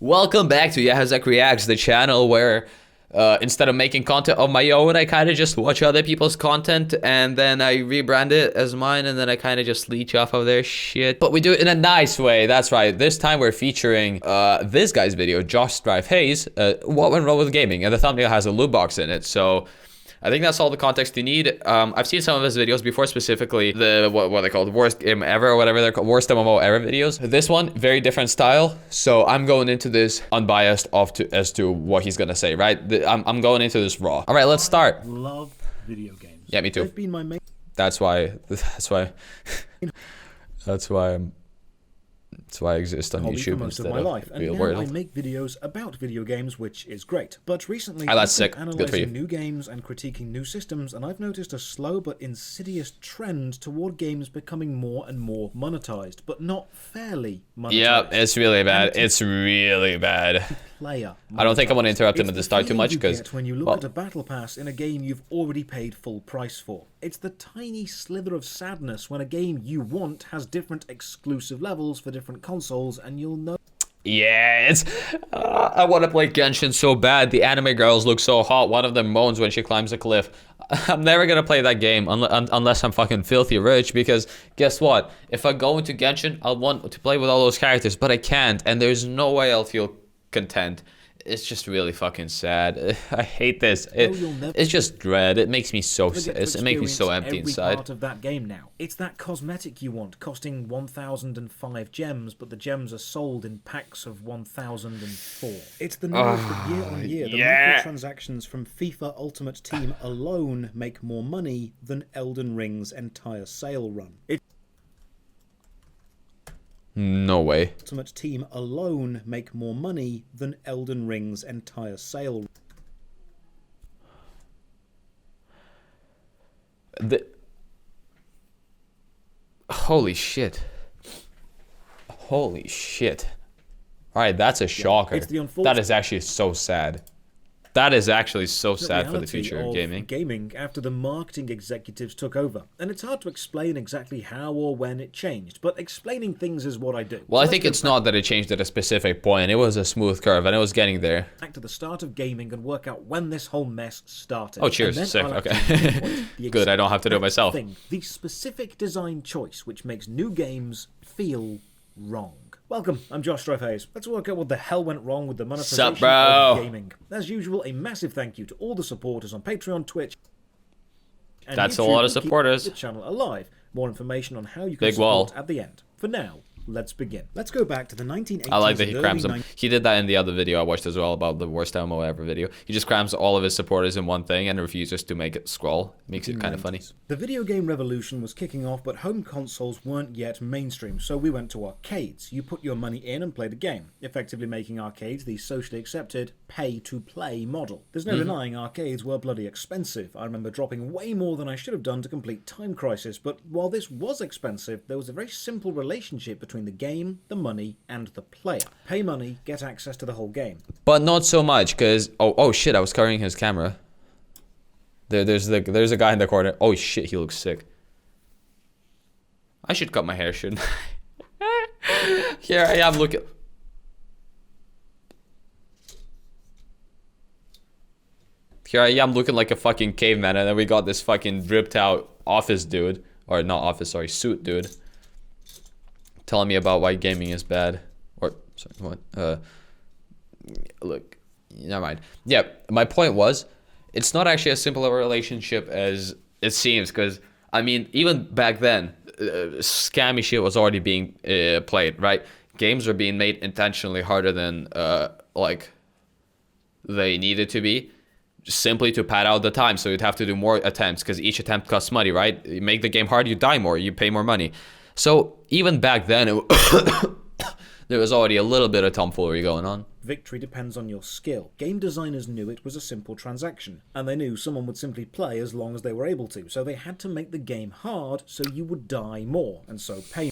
Welcome back to Yahazak Reacts, the channel where instead of making content of my own, I kind of just watch other people's content and then I rebrand it as mine and then I kind of just leech off of their shit. But we do it in a nice way, that's right. This time we're featuring this guy's video, Josh Strive Hayes, What Went Wrong with Gaming, and the thumbnail has a loot box in it, so I think that's all the context you need. I've seen some of his videos before, specifically the, what are they called? Worst game ever, or whatever they're called. Worst MMO ever videos. This one, very different style. So I'm going into this unbiased as to what he's gonna say, right? I'm going into this raw. All right, let's start. I love video games. Yeah, me too. They've been my main... That's why I exist on hobby YouTube for most instead of my life, of and real now world. I make videos about video games, which is great. But recently, Oh, that's I've been sick. Good for you. analyzing new games and critiquing new systems, and I've noticed a slow but insidious trend toward games becoming more and more monetized, but not fairly monetized. Yeah, it's really bad. It's really bad. Player I don't think I want to interrupt him It's at the the start too feeling much you because, get when you look well, at a battle pass in a game you've already paid full price for. It's the tiny slither of sadness when a game you want has different exclusive levels for different consoles, and you'll know. yeah, it's. I want to play Genshin so bad. The anime girls look so hot. One of them moans when she climbs a cliff. I'm never gonna play that game unless I'm fucking filthy rich. Because guess what? If I go into Genshin, I'll want to play with all those characters, but I can't, and there's no way I'll feel content. It's just really fucking sad. I hate this. It's just dread. It makes me so it makes me so empty inside. Part of that game now. It's that cosmetic you want, costing 1,005 gems, but the gems are sold in packs of 1,004. It's the knowledge that year on year, the microtransactions from FIFA Ultimate Team alone make more money than Elden Ring's entire sale run. No way. Ultimate Team alone make more money than Elden Ring's entire sale. Holy shit. Holy shit. Alright, that's a shocker. That is actually so sad. That is actually so sad for the future of gaming. After the marketing executives took over. And it's hard to explain exactly how or when it changed, but explaining things is what I do. Well, I think it's not that it changed at a specific point. It was a smooth curve, and it was getting there. Back to the start of gaming and work out when this whole mess started. Oh, cheers. Sick. Okay. Good, I don't have to do it myself. The specific design choice which makes new games feel wrong. Welcome, I'm Josh Strive Hayes. Let's work out what the hell went wrong with the monetization of gaming. As usual, a massive thank you to all the supporters on Patreon, Twitch, and that's YouTube a lot of who keep supporters. the channel alive. More information on how you can support at the end. For now, let's begin. Let's go back to the 1980s. I like that he crams them. He did that in the other video I watched as well about the worst MMO ever video. He just crams all of his supporters in one thing and refuses to make it scroll. Makes it kind of funny. The video game revolution was kicking off, but home consoles weren't yet mainstream, so we went to arcades. You put your money in and played a game, effectively making arcades the socially accepted pay-to-play model. There's no denying arcades were bloody expensive. I remember dropping way more than I should have done to complete Time Crisis, but while this was expensive, there was a very simple relationship between the game, the money, and the player. Pay money, get access to the whole game. But not so much, because oh shit, I was covering his camera. There's a guy in the corner. Oh shit, he looks sick. I should cut my hair, shouldn't I? Here I am looking. Here I am looking like a fucking caveman, and then we got this fucking dripped out office dude, or not office, sorry, suit dude, telling me about why gaming is bad. Or sorry, what? Look, never mind. Yeah, my point was, it's not actually as simple a relationship as it seems, because, I mean, even back then, scammy shit was already being played, right? Games were being made intentionally harder than, like, they needed to be, simply to pad out the time, so you'd have to do more attempts, because each attempt costs money, right? You make the game hard, you die more, you pay more money. So, even back then, there was already a little bit of tomfoolery going on. Victory depends on your skill. Game designers knew it was a simple transaction, and they knew someone would simply play as long as they were able to, so they had to make the game hard so you would die more, and so pay.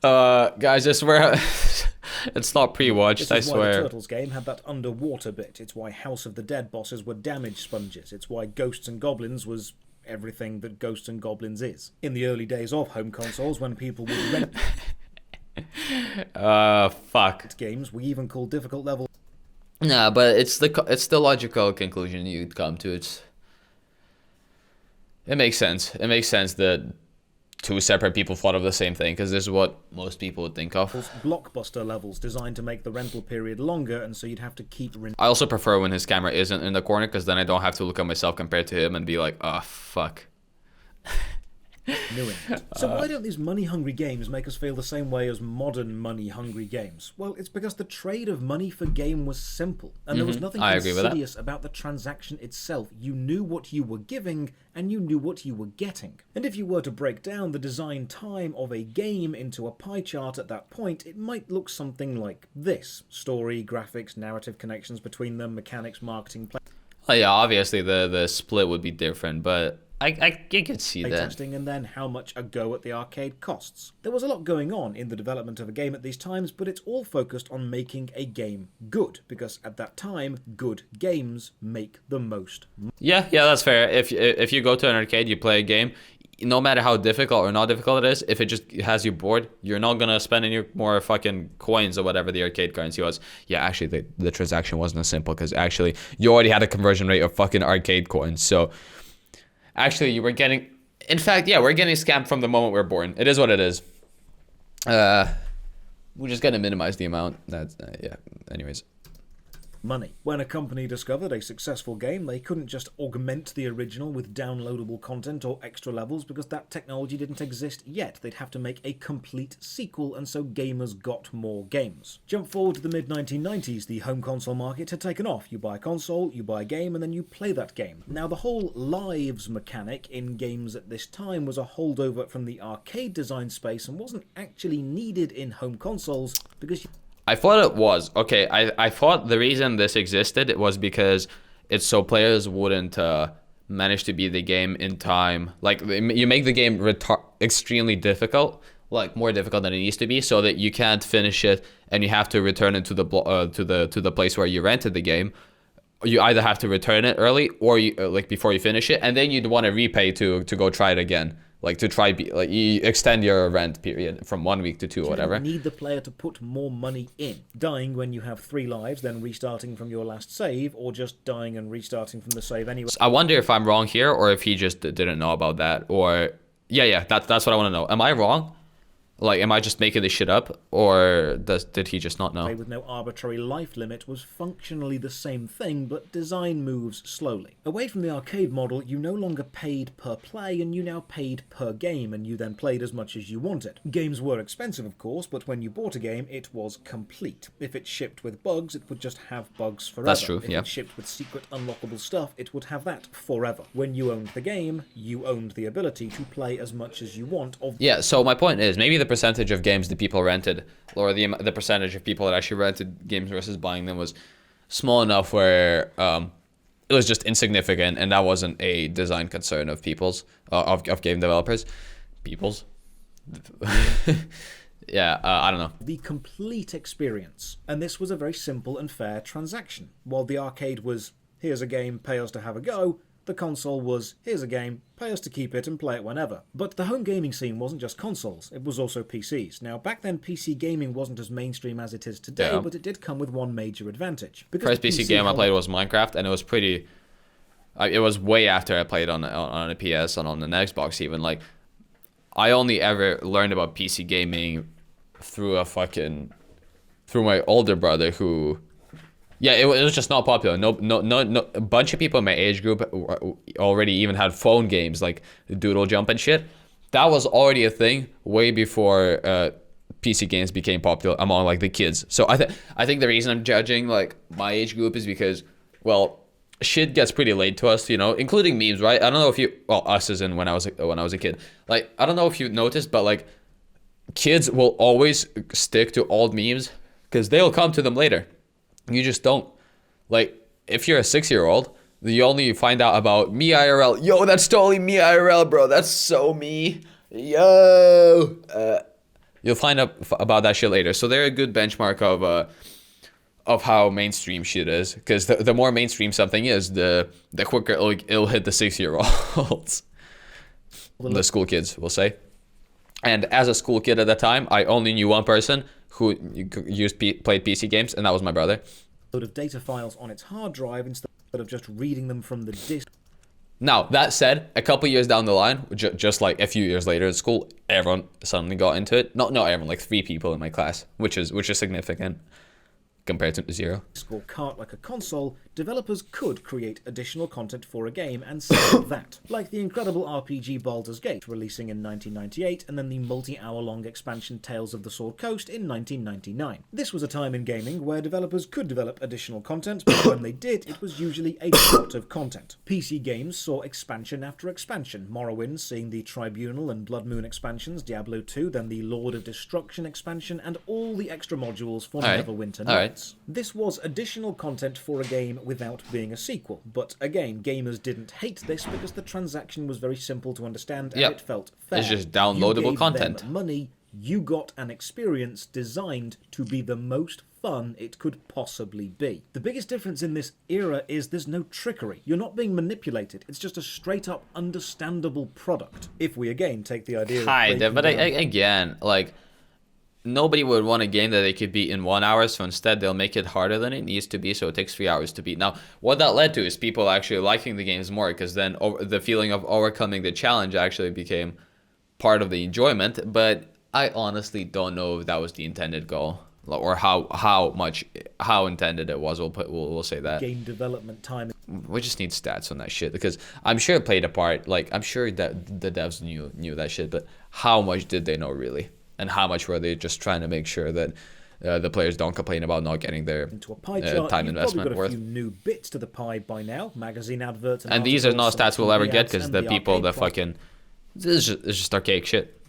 Guys, I swear, it's not pre-watched, I swear. This is why the Turtles game had that underwater bit. It's why House of the Dead bosses were damage sponges. It's why Ghosts and Goblins was everything that Ghosts and Goblins is. In the early days of home consoles, when people would rent Fuck. games we even call difficult levels. Nah, but it's the logical conclusion you'd come to. It makes sense. It makes sense that two separate people thought of the same thing, because this is what most people would think of. Blockbuster levels designed to make the rental period longer, and so you'd have to keep I also prefer when his camera isn't in the corner, because then I don't have to look at myself compared to him and be like, oh, fuck. renewing it. So why don't these money-hungry games make us feel the same way as modern money-hungry games? Well, it's because the trade of money for game was simple, and there was nothing insidious about the transaction itself. You knew what you were giving, and you knew what you were getting. And if you were to break down the design time of a game into a pie chart at that point, it might look something like this. Story, graphics, narrative connections between them, mechanics, marketing, play. Oh yeah, obviously the split would be different, but I could see that. Testing, and then how much a go at the arcade costs. There was a lot going on in the development of a game at these times, but it's all focused on making a game good, because at that time, good games make the most money. Yeah, that's fair. If you go to an arcade, you play a game, no matter how difficult or not difficult it is, if it just has you bored, you're not gonna spend any more fucking coins or whatever the arcade currency was. Yeah, actually, the transaction wasn't as simple, because actually, you already had a conversion rate of fucking arcade coins, so... Actually, you were getting... In fact, yeah, we're getting scammed from the moment we were born. It is what it is. We're just gonna minimize the amount. That's... yeah, anyways. Money. When a company discovered a successful game, they couldn't just augment the original with downloadable content or extra levels, because that technology didn't exist yet. They'd have to make a complete sequel, and so gamers got more games. Jump forward to the mid-1990s, the home console market had taken off. You buy a console, you buy a game, and then you play that game. Now, the whole lives mechanic in games at this time was a holdover from the arcade design space and wasn't actually needed in home consoles, because... I thought it was. Okay, I thought the reason this existed was because it's so players wouldn't manage to beat the game in time. Like, you make the game extremely difficult, like more difficult than it needs to be, so that you can't finish it and you have to return it to the place where you rented the game. You either have to return it early or you like before you finish it, and then you'd want to repay to go try it again. Like, to try, like, you extend your rent period from 1 week to 2 or whatever. You need the player to put more money in. Dying when you have 3 lives, then restarting from your last save, or just dying and restarting from the save anyway. I wonder if I'm wrong here, or if he just didn't know about that, or... Yeah, that's what I want to know. Am I wrong? Like, am I just making this shit up, or did he just not know? With no arbitrary life limit was functionally the same thing, but design moves slowly. Away from the arcade model, you no longer paid per play, and you now paid per game, and you then played as much as you wanted. Games were expensive, of course, but when you bought a game, it was complete. If it shipped with bugs, it would just have bugs forever. That's true, if yeah. it shipped with secret unlockable stuff, it would have that forever. When you owned the game, you owned the ability to play as much as you want of... Yeah, so my point is, maybe the percentage of games that people rented, or the percentage of people that actually rented games versus buying them, was small enough where it was just insignificant, and that wasn't a design concern of of game developers. Yeah, I don't know. The complete experience. And this was a very simple and fair transaction. While the arcade was, here's a game, pay us to have a go, the console was, here's a game, pay us to keep it and play it whenever. But the home gaming scene wasn't just consoles, it was also PCs. Now, back then, PC gaming wasn't as mainstream as it is today, but it did come with one major advantage. The first PC game I played was Minecraft, and it was pretty... it was way after I played on a PS and on an Xbox even. Like, I only ever learned about PC gaming through my older brother, who... Yeah, it was just not popular. No. A bunch of people in my age group already even had phone games like Doodle Jump and shit. That was already a thing way before PC games became popular among like the kids. So I think the reason I'm judging like my age group is because, well, shit gets pretty late to us, you know, including memes, right? I don't know if you, well, us as in when I was a kid. Like, I don't know if you noticed, but like kids will always stick to old memes because they'll come to them later. You just don't. Like, if you're a 6-year-old, you only find out about me IRL. Yo, that's totally me IRL, bro. That's so me. Yo. You'll find out about that shit later. So they're a good benchmark of how mainstream shit is. Because the more mainstream something is, the quicker it'll hit the 6-year-olds. The school kids, we'll say. And as a school kid at the time, I only knew one person who played PC games, and that was my brother. Load of data files on its hard drive instead of just reading them from the disk. Now, that said, a couple years down the line, just like a few years later at school, everyone suddenly got into it. Not everyone, like 3 people in my class, which is significant compared to 0. Or cart like a console, developers could create additional content for a game and sell that. Like the incredible RPG Baldur's Gate, releasing in 1998, and then the multi-hour-long expansion Tales of the Sword Coast in 1999. This was a time in gaming where developers could develop additional content, but when they did, it was usually a lot of content. PC games saw expansion after expansion, Morrowind seeing the Tribunal and Blood Moon expansions, Diablo 2, then the Lord of Destruction expansion, and all the extra modules for Neverwinter Nights. This was additional content for a game without being a sequel, but again, gamers didn't hate this because the transaction was very simple to understand and it felt fair. It's just downloadable you gave content. Them money, you got an experience designed to be the most fun it could possibly be. The biggest difference in this era is there's no trickery. You're not being manipulated. It's just a straight up understandable product. If we again take the idea of but again, like, nobody would want a game that they could beat in 1 hour, so instead they'll make it harder than it needs to be, so it takes 3 hours to beat. Now, what that led to is people actually liking the games more, because then the feeling of overcoming the challenge actually became part of the enjoyment, but I honestly don't know if that was the intended goal, or how intended it was. We'll say that. Game development time. We just need stats on that shit, because I'm sure it played a part. Like, I'm sure that the devs knew that shit, but how much did they know really? And how much were they just trying to make sure that the players don't complain about not getting their into a pie chart, time investment worth? You've got a few new bits to the pie by now. Magazine adverts. And these are not stats we'll ever get, because the people that fucking... It's just archaic shit.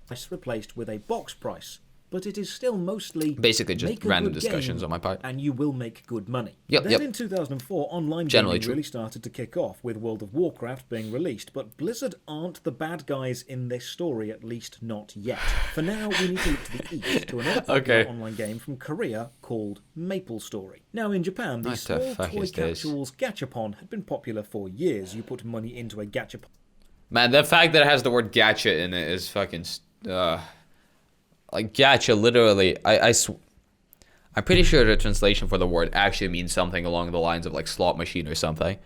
Price replaced with a box price. But it is still mostly basically just random discussions on my part, and you will make good money. Yep. In 2004, online gaming really started to kick off, with World of Warcraft being released. But Blizzard aren't the bad guys in this story, at least not yet. For now, we need to look to the east to another popular online game from Korea called MapleStory. Now, in Japan, the small toy capsules gachapon had been popular for years. You put money into a gachapon. Man, the fact that it has the word gacha in it is fucking... Like, gacha, literally, I'm pretty sure the translation for the word actually means something along the lines of, like, slot machine or something.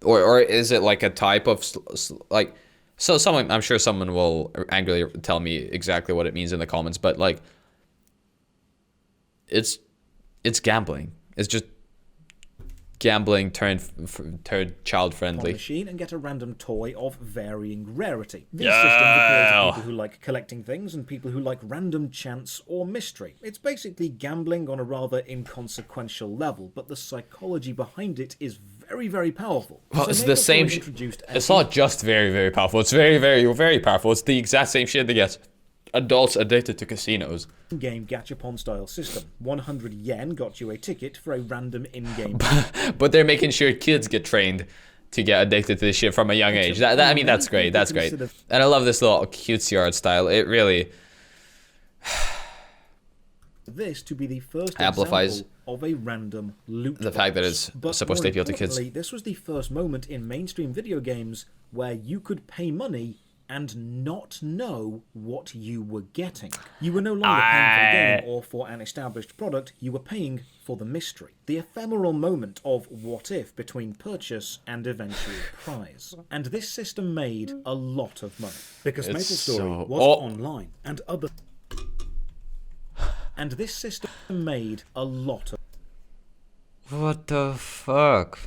Or is it, like, a type of, like... So I'm sure someone will angrily tell me exactly what it means in the comments, but, like... It's gambling. It's just... Gambling turned child friendly. Machine and get a random toy of varying rarity. These systems appeal to people who like collecting things and people who like random chance or mystery. It's basically gambling on a rather inconsequential level, but the psychology behind it is very, very powerful. Well, it's the same. It's not just very, very powerful. It's very, very, very powerful. It's the exact same shit that gets adults addicted to casinos. In-game gachapon style system. 100 yen got you a ticket for a random in-game. But they're making sure kids get trained to get addicted to this shit from a young age. I mean, that's great. That's great. And I love this little cutesy art style. It really this to be the first amplifies example of a random loot the fact that it's supposed to appeal to kids. This was the first moment in mainstream video games where you could pay money and not know what you were getting. You were no longer paying for the game or for an established product, you were paying for the mystery. The ephemeral moment of what if between purchase and eventual prize. And this system made a lot of money. Because MapleStory was online and other... And this system made a lot of... What the fuck?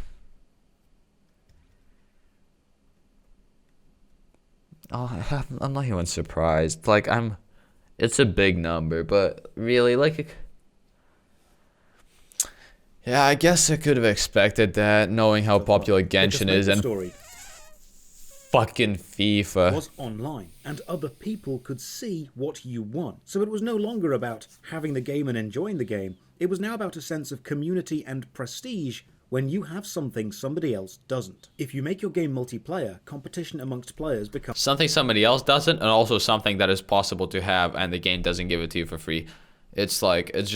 Oh, I'm not even surprised. Like, it's a big number, but really, like, yeah, I guess I could have expected that, knowing how popular Genshin is and fucking FIFA. Was online, and other people could see what you won. So it was no longer about having the game and enjoying the game. It was now about a sense of community and prestige when you have something somebody else doesn't. If you make your game multiplayer, competition amongst players becomes something somebody else doesn't, and also something that is possible to have and the game doesn't give it to you for free. It's like, it's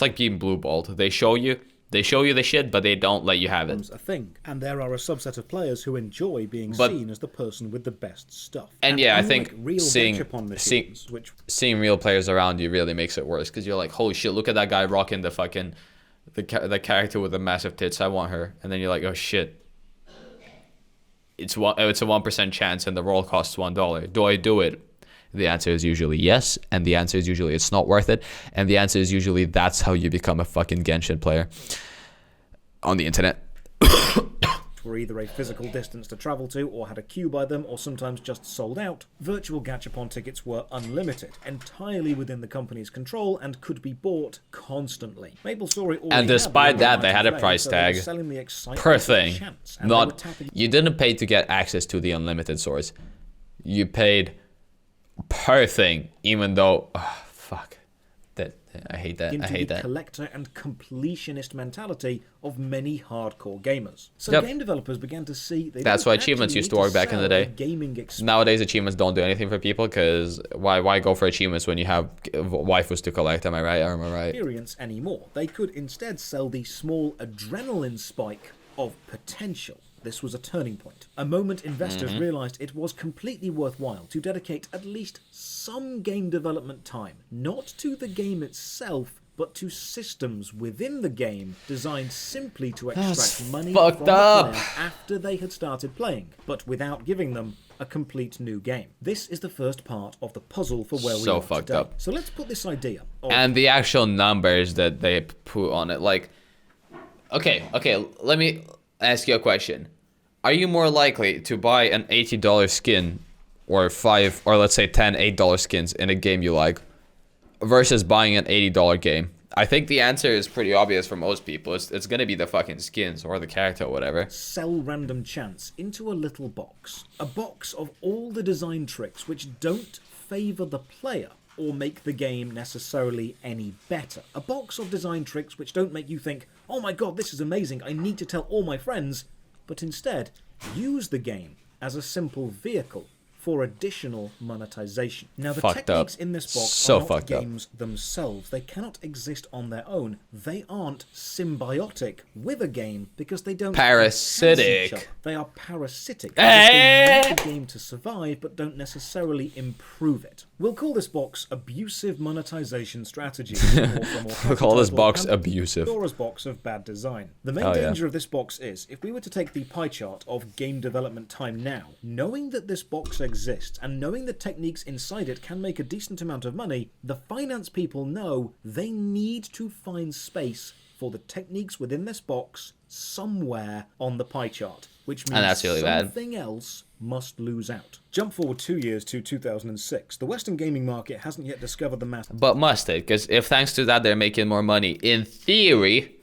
like being blue balled. They show you They show you the shit, but they don't let you have it. A thing, and there are a subset of players who enjoy being But- seen as the person with the best stuff. And yeah, I think unlike real seeing gachapon machines, which seeing real players around you really makes it worse, because you're like, holy shit, look at that guy rocking the fucking the character with the massive tits. I want her. And then you're like, oh shit, it's a 1% chance, and the roll costs $1. Do I do it? The answer is usually yes, and the answer is usually it's not worth it, and the answer is usually that's how you become a fucking Genshin player on the internet. were either a physical distance to travel to, or had a queue by them, or sometimes just sold out, virtual gachapon tickets were unlimited, entirely within the company's control, and could be bought constantly. MapleStory already And despite had that, they had a play, price so they were tag selling the excitement per of thing. chance, and they were Not tapping you didn't pay to get access to the unlimited source. You paid per thing, even though fuck that I hate that. into I hate the that. collector and completionist mentality of many hardcore gamers. So Yep. game developers began to see they That's don't why achievements actually used to need work back in the sell day. a gaming experience. Nowadays, achievements don't do anything for people, because why go for achievements when you have waifus to collect? Am I right? Or am I right? Experience anymore. They could instead sell the small adrenaline spike of potential. This was a turning point. A moment investors realized it was completely worthwhile to dedicate at least some game development time, not to the game itself, but to systems within the game designed simply to extract That's money fucked from the up. player after they had started playing, but without giving them a complete new game. This is the first part of the puzzle for where we So are fucked today. up. So let's put this idea of And the actual numbers that they put on it, like, okay, let me ask you a question. Are you more likely to buy an $80 skin, or let's say 10 $8 skins in a game you like, versus buying an $80 game? I think the answer is pretty obvious for most people. It's gonna be the fucking skins or the character or whatever. sell random chance into a little box. A box of all the design tricks which don't favour the player or make the game necessarily any better. A box of design tricks which don't make you think, oh my god, this is amazing, I need to tell all my friends, but instead use the game as a simple vehicle for additional monetization. Now, the Fucked up. techniques in this box So are not fucked up. games themselves. They cannot exist on their own. They aren't symbiotic with a game because they don't Parasitic. enhance each other. They are parasitic because they need the game to survive but don't necessarily improve it. We'll call this box abusive monetization strategies. We'll call this box abusive. Pandora's box of bad design. The main Oh, yeah. danger of this box is, if we were to take the pie chart of game development time now, knowing that this box exists and knowing the techniques inside it can make a decent amount of money, the finance people know they need to find space for the techniques within this box somewhere on the pie chart, which means And that's really bad. something else must lose out. Jump forward 2 years to 2006. The Western gaming market hasn't yet discovered the mass. But must it? Because if thanks to that they're making more money, in theory,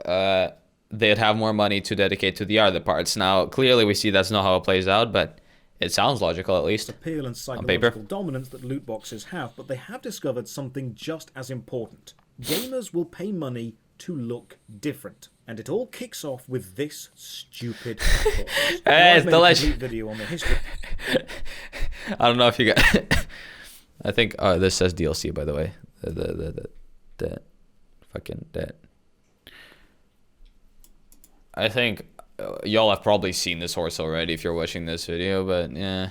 they'd have more money to dedicate to the other parts. Now, clearly we see that's not how it plays out, but it sounds logical at least. Appeal and paper. psychological dominance that loot boxes have, but they have discovered something just as important. Gamers will pay money to look different. And it all kicks off with this stupid course. Hey, it's I've made a delicious. complete video on the history. I don't know if you got. I think. Oh, this says DLC, by the way. The fucking that. I think y'all have probably seen this horse already if you're watching this video, but yeah.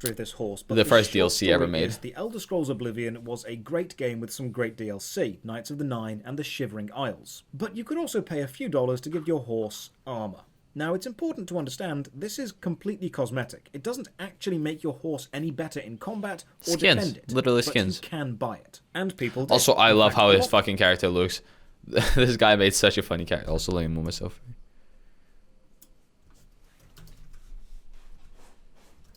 Of this horse, but The first short DLC ever story made. is The Elder Scrolls Oblivion was a great game with some great DLC, Knights of the Nine and the Shivering Isles. But you could also pay a few dollars to give your horse armor. Now, it's important to understand this is completely cosmetic. It doesn't actually make your horse any better in combat or Skins. defend it. Literally but skins. you can buy it. And people do. Also, I In love fact, how a his lot fucking character looks. This guy made such a funny character. Also, let me move myself.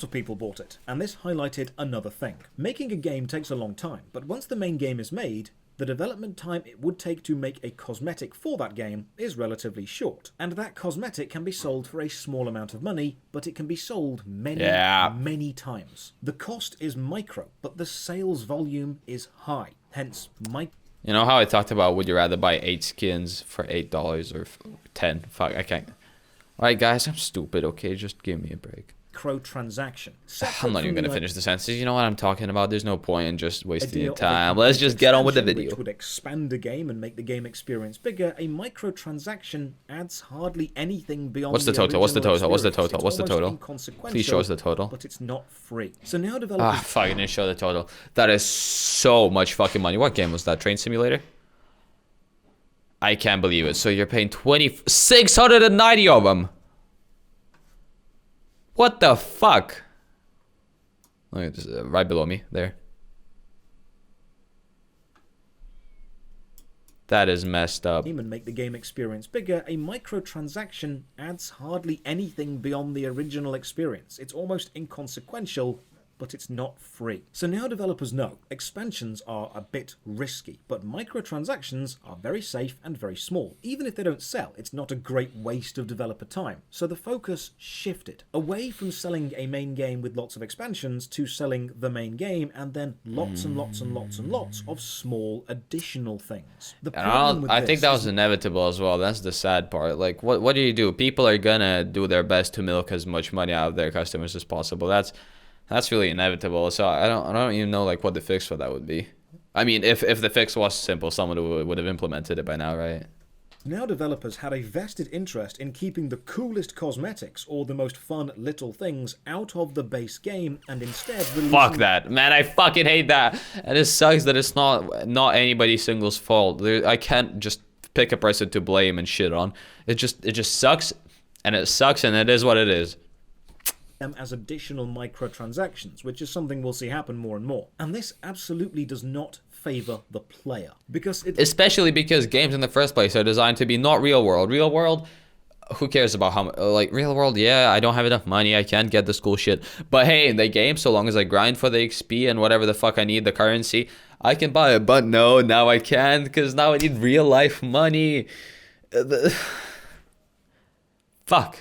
of people bought it, and this highlighted another thing. Making a game takes a long time, but once the main game is made, the development time it would take to make a cosmetic for that game is relatively short. And that cosmetic can be sold for a small amount of money, but it can be sold many times. The cost is micro, but the sales volume is high. Hence, You know how I talked about would you rather buy 8 skins for $8 or 10? Fuck, I can't. Alright guys, I'm stupid, okay? Just give me a break. microtransaction. I'm not even gonna finish the sentence. You know what I'm talking about? There's no point in just wasting your Idea of a time. Let's just get on with the expansion video. Which would expand a game and make the game experience bigger. A microtransaction adds hardly anything beyond What's the total? What's the total? What's the total? What's the total? Please show us the total. But it's not free. So now developers... Fuck, I didn't show the total. That is so much fucking money. What game was that? Train Simulator? I can't believe it. So you're paying 690 of them. What the fuck? Look at this, right below me, there. That is messed up. And make the game experience bigger. A microtransaction adds hardly anything beyond the original experience. It's almost inconsequential, but it's not free. So now developers know expansions are a bit risky, but microtransactions are very safe and very small. Even if they don't sell, it's not a great waste of developer time. So the focus shifted away from selling a main game with lots of expansions to selling the main game and then lots and lots and lots and lots of small additional things. I think that was inevitable as well. That's the sad part. Like, what do you do? People are gonna do their best to milk as much money out of their customers as possible. That's really inevitable. So I don't even know like what the fix for that would be. I mean, if the fix was simple, someone would have implemented it by now, right? Now developers had a vested interest in keeping the coolest cosmetics or the most fun little things out of the base game and instead releasing... Fuck that, man! I fucking hate that, and it sucks that it's not anybody single's fault. I can't just pick a person to blame and shit on. It just sucks, and it sucks, and it is what it is. Them as additional microtransactions, which is something we'll see happen more and more. And this absolutely does not favor the player, because especially because games in the first place are designed to be not real world. Real world, who cares about how like real world? Yeah, I don't have enough money, I can't get this cool shit. But hey, in the game, so long as I grind for the XP and whatever the fuck I need, the currency, I can buy it. But no, now I can't, because now I need real life money. Fuck.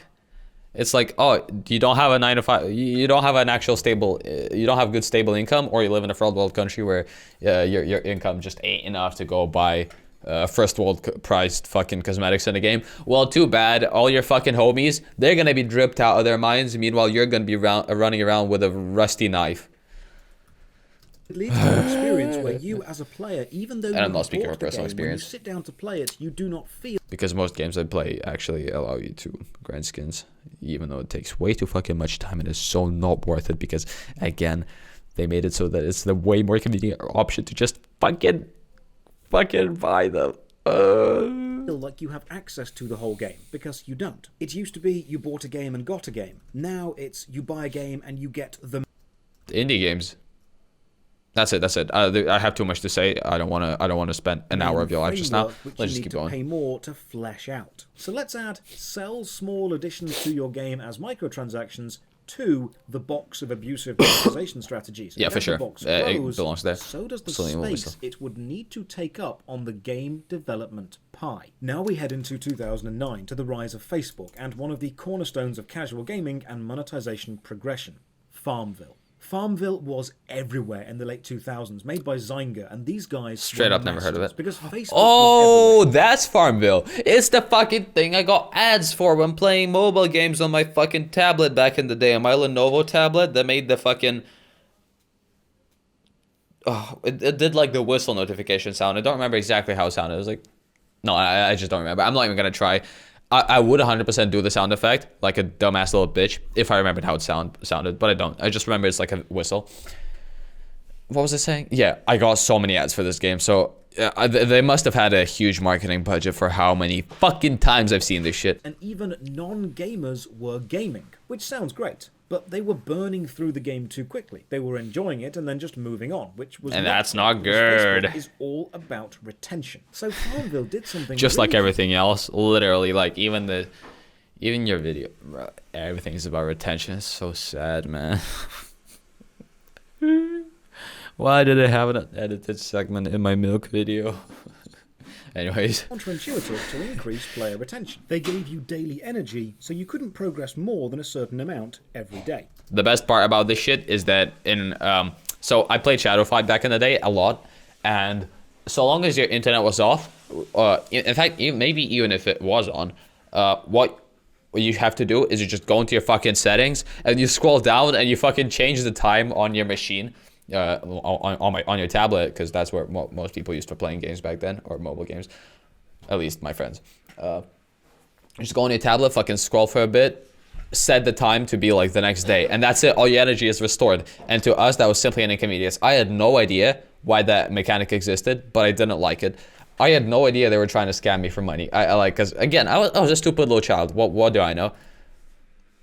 It's like, oh, you don't have a 9 to 5, you don't have an actual stable, you don't have good stable income, or you live in a third world country where your income just ain't enough to go buy first world priced fucking cosmetics in the game. Well, too bad. All your fucking homies, they're gonna be dripped out of their minds. Meanwhile, you're gonna be running around with a rusty knife. It leads to an experience where you, as a player, even though I'm not speaking of personal experience, when you sit down to play it, you do not feel... Because most games I play actually allow you to grind skins, even though it takes way too fucking much time. It is so not worth it because, again, they made it so that it's the way more convenient option to just fucking buy them. Feel like you have access to the whole game, because you don't. It used to be you bought a game and got a game. Now it's you buy a game and you get the indie games. That's it. I have too much to say. I don't want to spend an hour of your life just now. Let's just keep going. Pay more to flesh out. So let's add sell small additions to your game as microtransactions to the box of abusive monetization strategies. Yeah, for sure. It belongs there. So does the space it would need to take up on the game development pie. Now we head into 2009 to the rise of Facebook and one of the cornerstones of casual gaming and monetization progression, Farmville. Farmville was everywhere in the late 2000s, made by Zynga, and these guys straight up never heard of it. Because Facebook oh, that's Farmville. It's the fucking thing I got ads for when playing mobile games on my fucking tablet back in the day, on my Lenovo tablet that made the fucking... Oh, it did like the whistle notification sound. I don't remember exactly how it sounded. It was like... No, I just don't remember. I'm not even gonna try. I would 100% do the sound effect, like a dumbass little bitch, if I remembered how it sounded, but I don't. I just remember it's like a whistle. What was I saying? Yeah, I got so many ads for this game, so they must have had a huge marketing budget for how many fucking times I've seen this shit. And even non-gamers were gaming, which sounds great, but they were burning through the game too quickly. They were enjoying it and then just moving on, which was... And that's not good. Facebook is all about retention. So Farmville did something... Just really like everything else, literally, like even your video, bro, everything's about retention. It's so sad, man. Why did I have an edited segment in my milk video? Anyways. Counterintuitive to increase player retention. They gave you daily energy, so you couldn't progress more than a certain amount every day. The best part about this shit is that so I played Shadowfight back in the day a lot, and so long as your internet was off, in fact, maybe even if it was on, what you have to do is you just go into your fucking settings and you scroll down and you fucking change the time on your machine, on your tablet, because that's where most people used for playing games back then, or mobile games, at least my friends. Just go on your tablet, fucking scroll for a bit, set the time to be like the next day, and that's it. All your energy is restored. And to us, that was simply an inconvenience. I had no idea why that mechanic existed, but I didn't like it. I had no idea they were trying to scam me for money. I like, because again, I was a stupid little child. What do I know?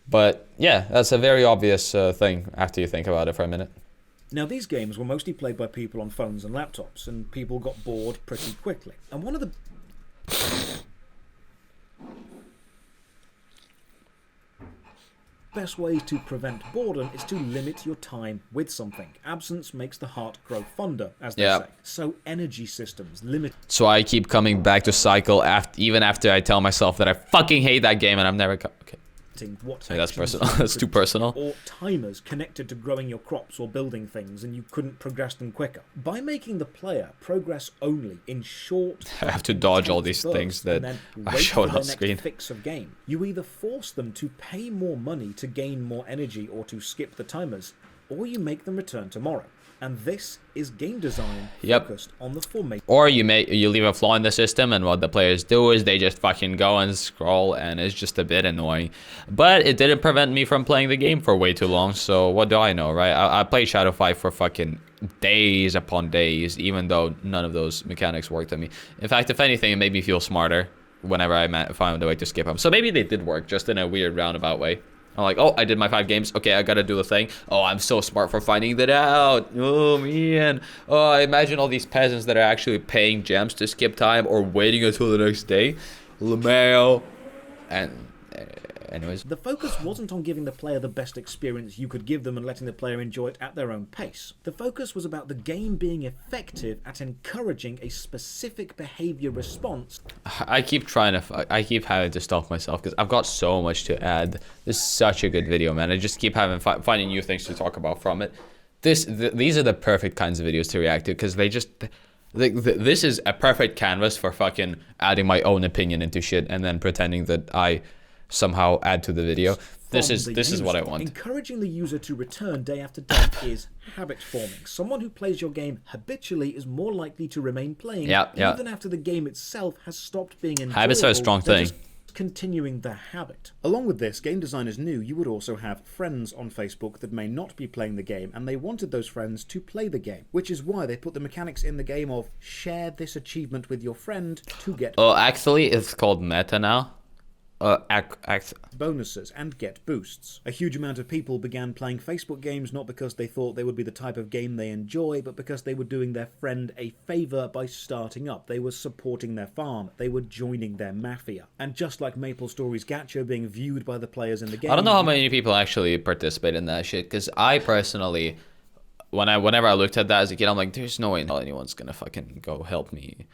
But yeah, that's a very obvious thing after you think about it for a minute. Now, these games were mostly played by people on phones and laptops, and people got bored pretty quickly. And one of the best ways to prevent boredom is to limit your time with something. Absence makes the heart grow fonder, as they say. So energy systems limit. So I keep coming back to cycle even after I tell myself that I fucking hate that game, and I'm never okay. What that's personal. That's too personal. Or timers connected to growing your crops or building things, and you couldn't progress them quicker. By making the player progress only in short, I have to dodge all these things that are shown on screen. Fix of game. You either force them to pay more money to gain more energy or to skip the timers, or you make them return tomorrow. And this is game design focused on the formation. Or you leave a flaw in the system, and what the players do is they just fucking go and scroll, and it's just a bit annoying. But it didn't prevent me from playing the game for way too long, so what do I know, right? I played Shadow 5 for fucking days upon days, even though none of those mechanics worked on me. In fact, if anything, it made me feel smarter whenever I found a way to skip them. So maybe they did work, just in a weird roundabout way. I'm like, oh, I did my 5 games. Okay, I gotta do the thing. Oh, I'm so smart for finding that out. Oh, man. Oh, I imagine all these peasants that are actually paying gems to skip time or waiting until the next day. LeMail. And anyways. The focus wasn't on giving the player the best experience you could give them and letting the player enjoy it at their own pace. The focus was about the game being effective at encouraging a specific behavior response. I keep having to stop myself because I've got so much to add. This is such a good video, man. I just keep finding new things to talk about from it. These are the perfect kinds of videos to react to, because this is a perfect canvas for fucking adding my own opinion into shit and then pretending that I somehow add to the video. This is what I want. Encouraging the user to return day after day is habit forming. Someone who plays your game habitually is more likely to remain playing even after the game itself has stopped being enjoyable. Habits are a strong thing. Continuing the habit. Along with this, game designers knew you would also have friends on Facebook that may not be playing the game, and they wanted those friends to play the game, which is why they put the mechanics in the game of share this achievement with your friend to get actually it's called meta now. Bonuses and get boosts. A huge amount of people began playing Facebook games not because they thought they would be the type of game they enjoy, but because they were doing their friend a favor by starting up. They were supporting their farm. They were joining their mafia. And just like MapleStory's gacha being viewed by the players in the game, I don't know how many people actually participate in that shit, because I personally, whenever I looked at that as a kid, I'm like, there's no way anyone's gonna fucking go help me.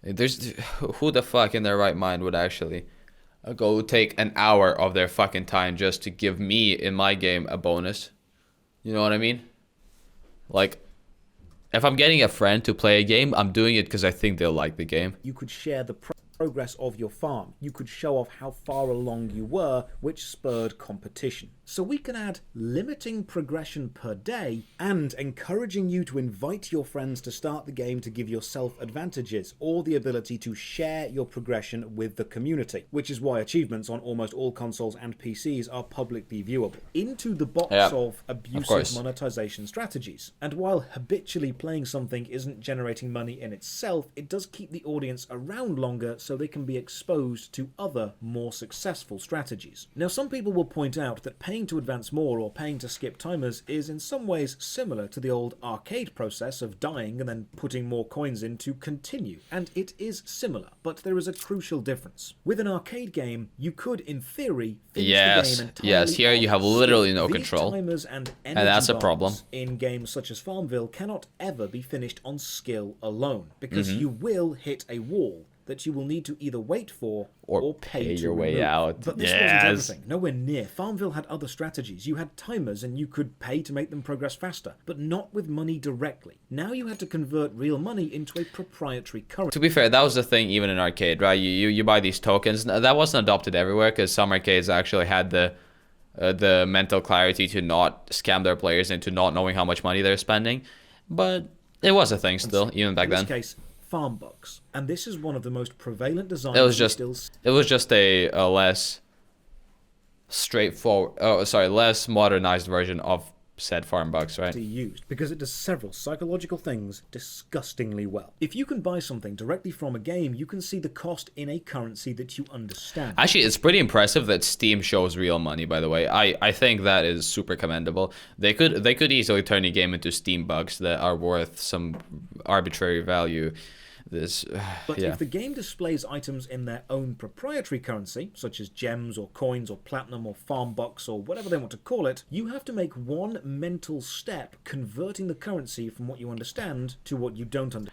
Who the fuck in their right mind would actually go take an hour of their fucking time just to give me in my game a bonus? You know what I mean? Like, if I'm getting a friend to play a game, I'm doing it because I think they'll like the game. You could share the progress of your farm. You could show off how far along you were, which spurred competition. So we can add limiting progression per day and encouraging you to invite your friends to start the game to give yourself advantages, or the ability to share your progression with the community, which is why achievements on almost all consoles and PCs are publicly viewable. Into the box of abusive monetization strategies. And while habitually playing something isn't generating money in itself, it does keep the audience around longer so they can be exposed to other, more successful strategies. Now, some people will point out that paying to advance more or paying to skip timers is in some ways similar to the old arcade process of dying and then putting more coins in to continue, and it is similar, but there is a crucial difference. With an arcade game, you could, in theory, finish the game entirely. Here you have literally no control, timers and that's a problem. In games such as Farmville cannot ever be finished on skill alone, because you will hit a wall. that you will need to either wait for Or pay pay to your way remove. out. But this wasn't Yes. everything. Nowhere near. Farmville had other strategies. You had timers and you could pay to make them progress faster, but not with money directly. Now you had to convert real money into a proprietary currency. To be fair, that was the thing even in arcade, right? You buy these tokens. That wasn't adopted everywhere because some arcades actually had the mental clarity to not scam their players into not knowing how much money they're spending. But it was a thing still, even back then. In this case, farm bucks. And this is one of the most prevalent designs. It was just a less straightforward, less modernized version of said farm bucks, right? Used because it does several psychological things disgustingly well. If you can buy something directly from a game, you can see the cost in a currency that you understand. Actually, it's pretty impressive that Steam shows real money, by the way. I think that is super commendable. They could easily turn a game into Steam bucks that are worth some arbitrary value. But if the game displays items in their own proprietary currency, such as gems or coins or platinum or farm bucks or whatever they want to call it, you have to make one mental step converting the currency from what you understand to what you don't understand.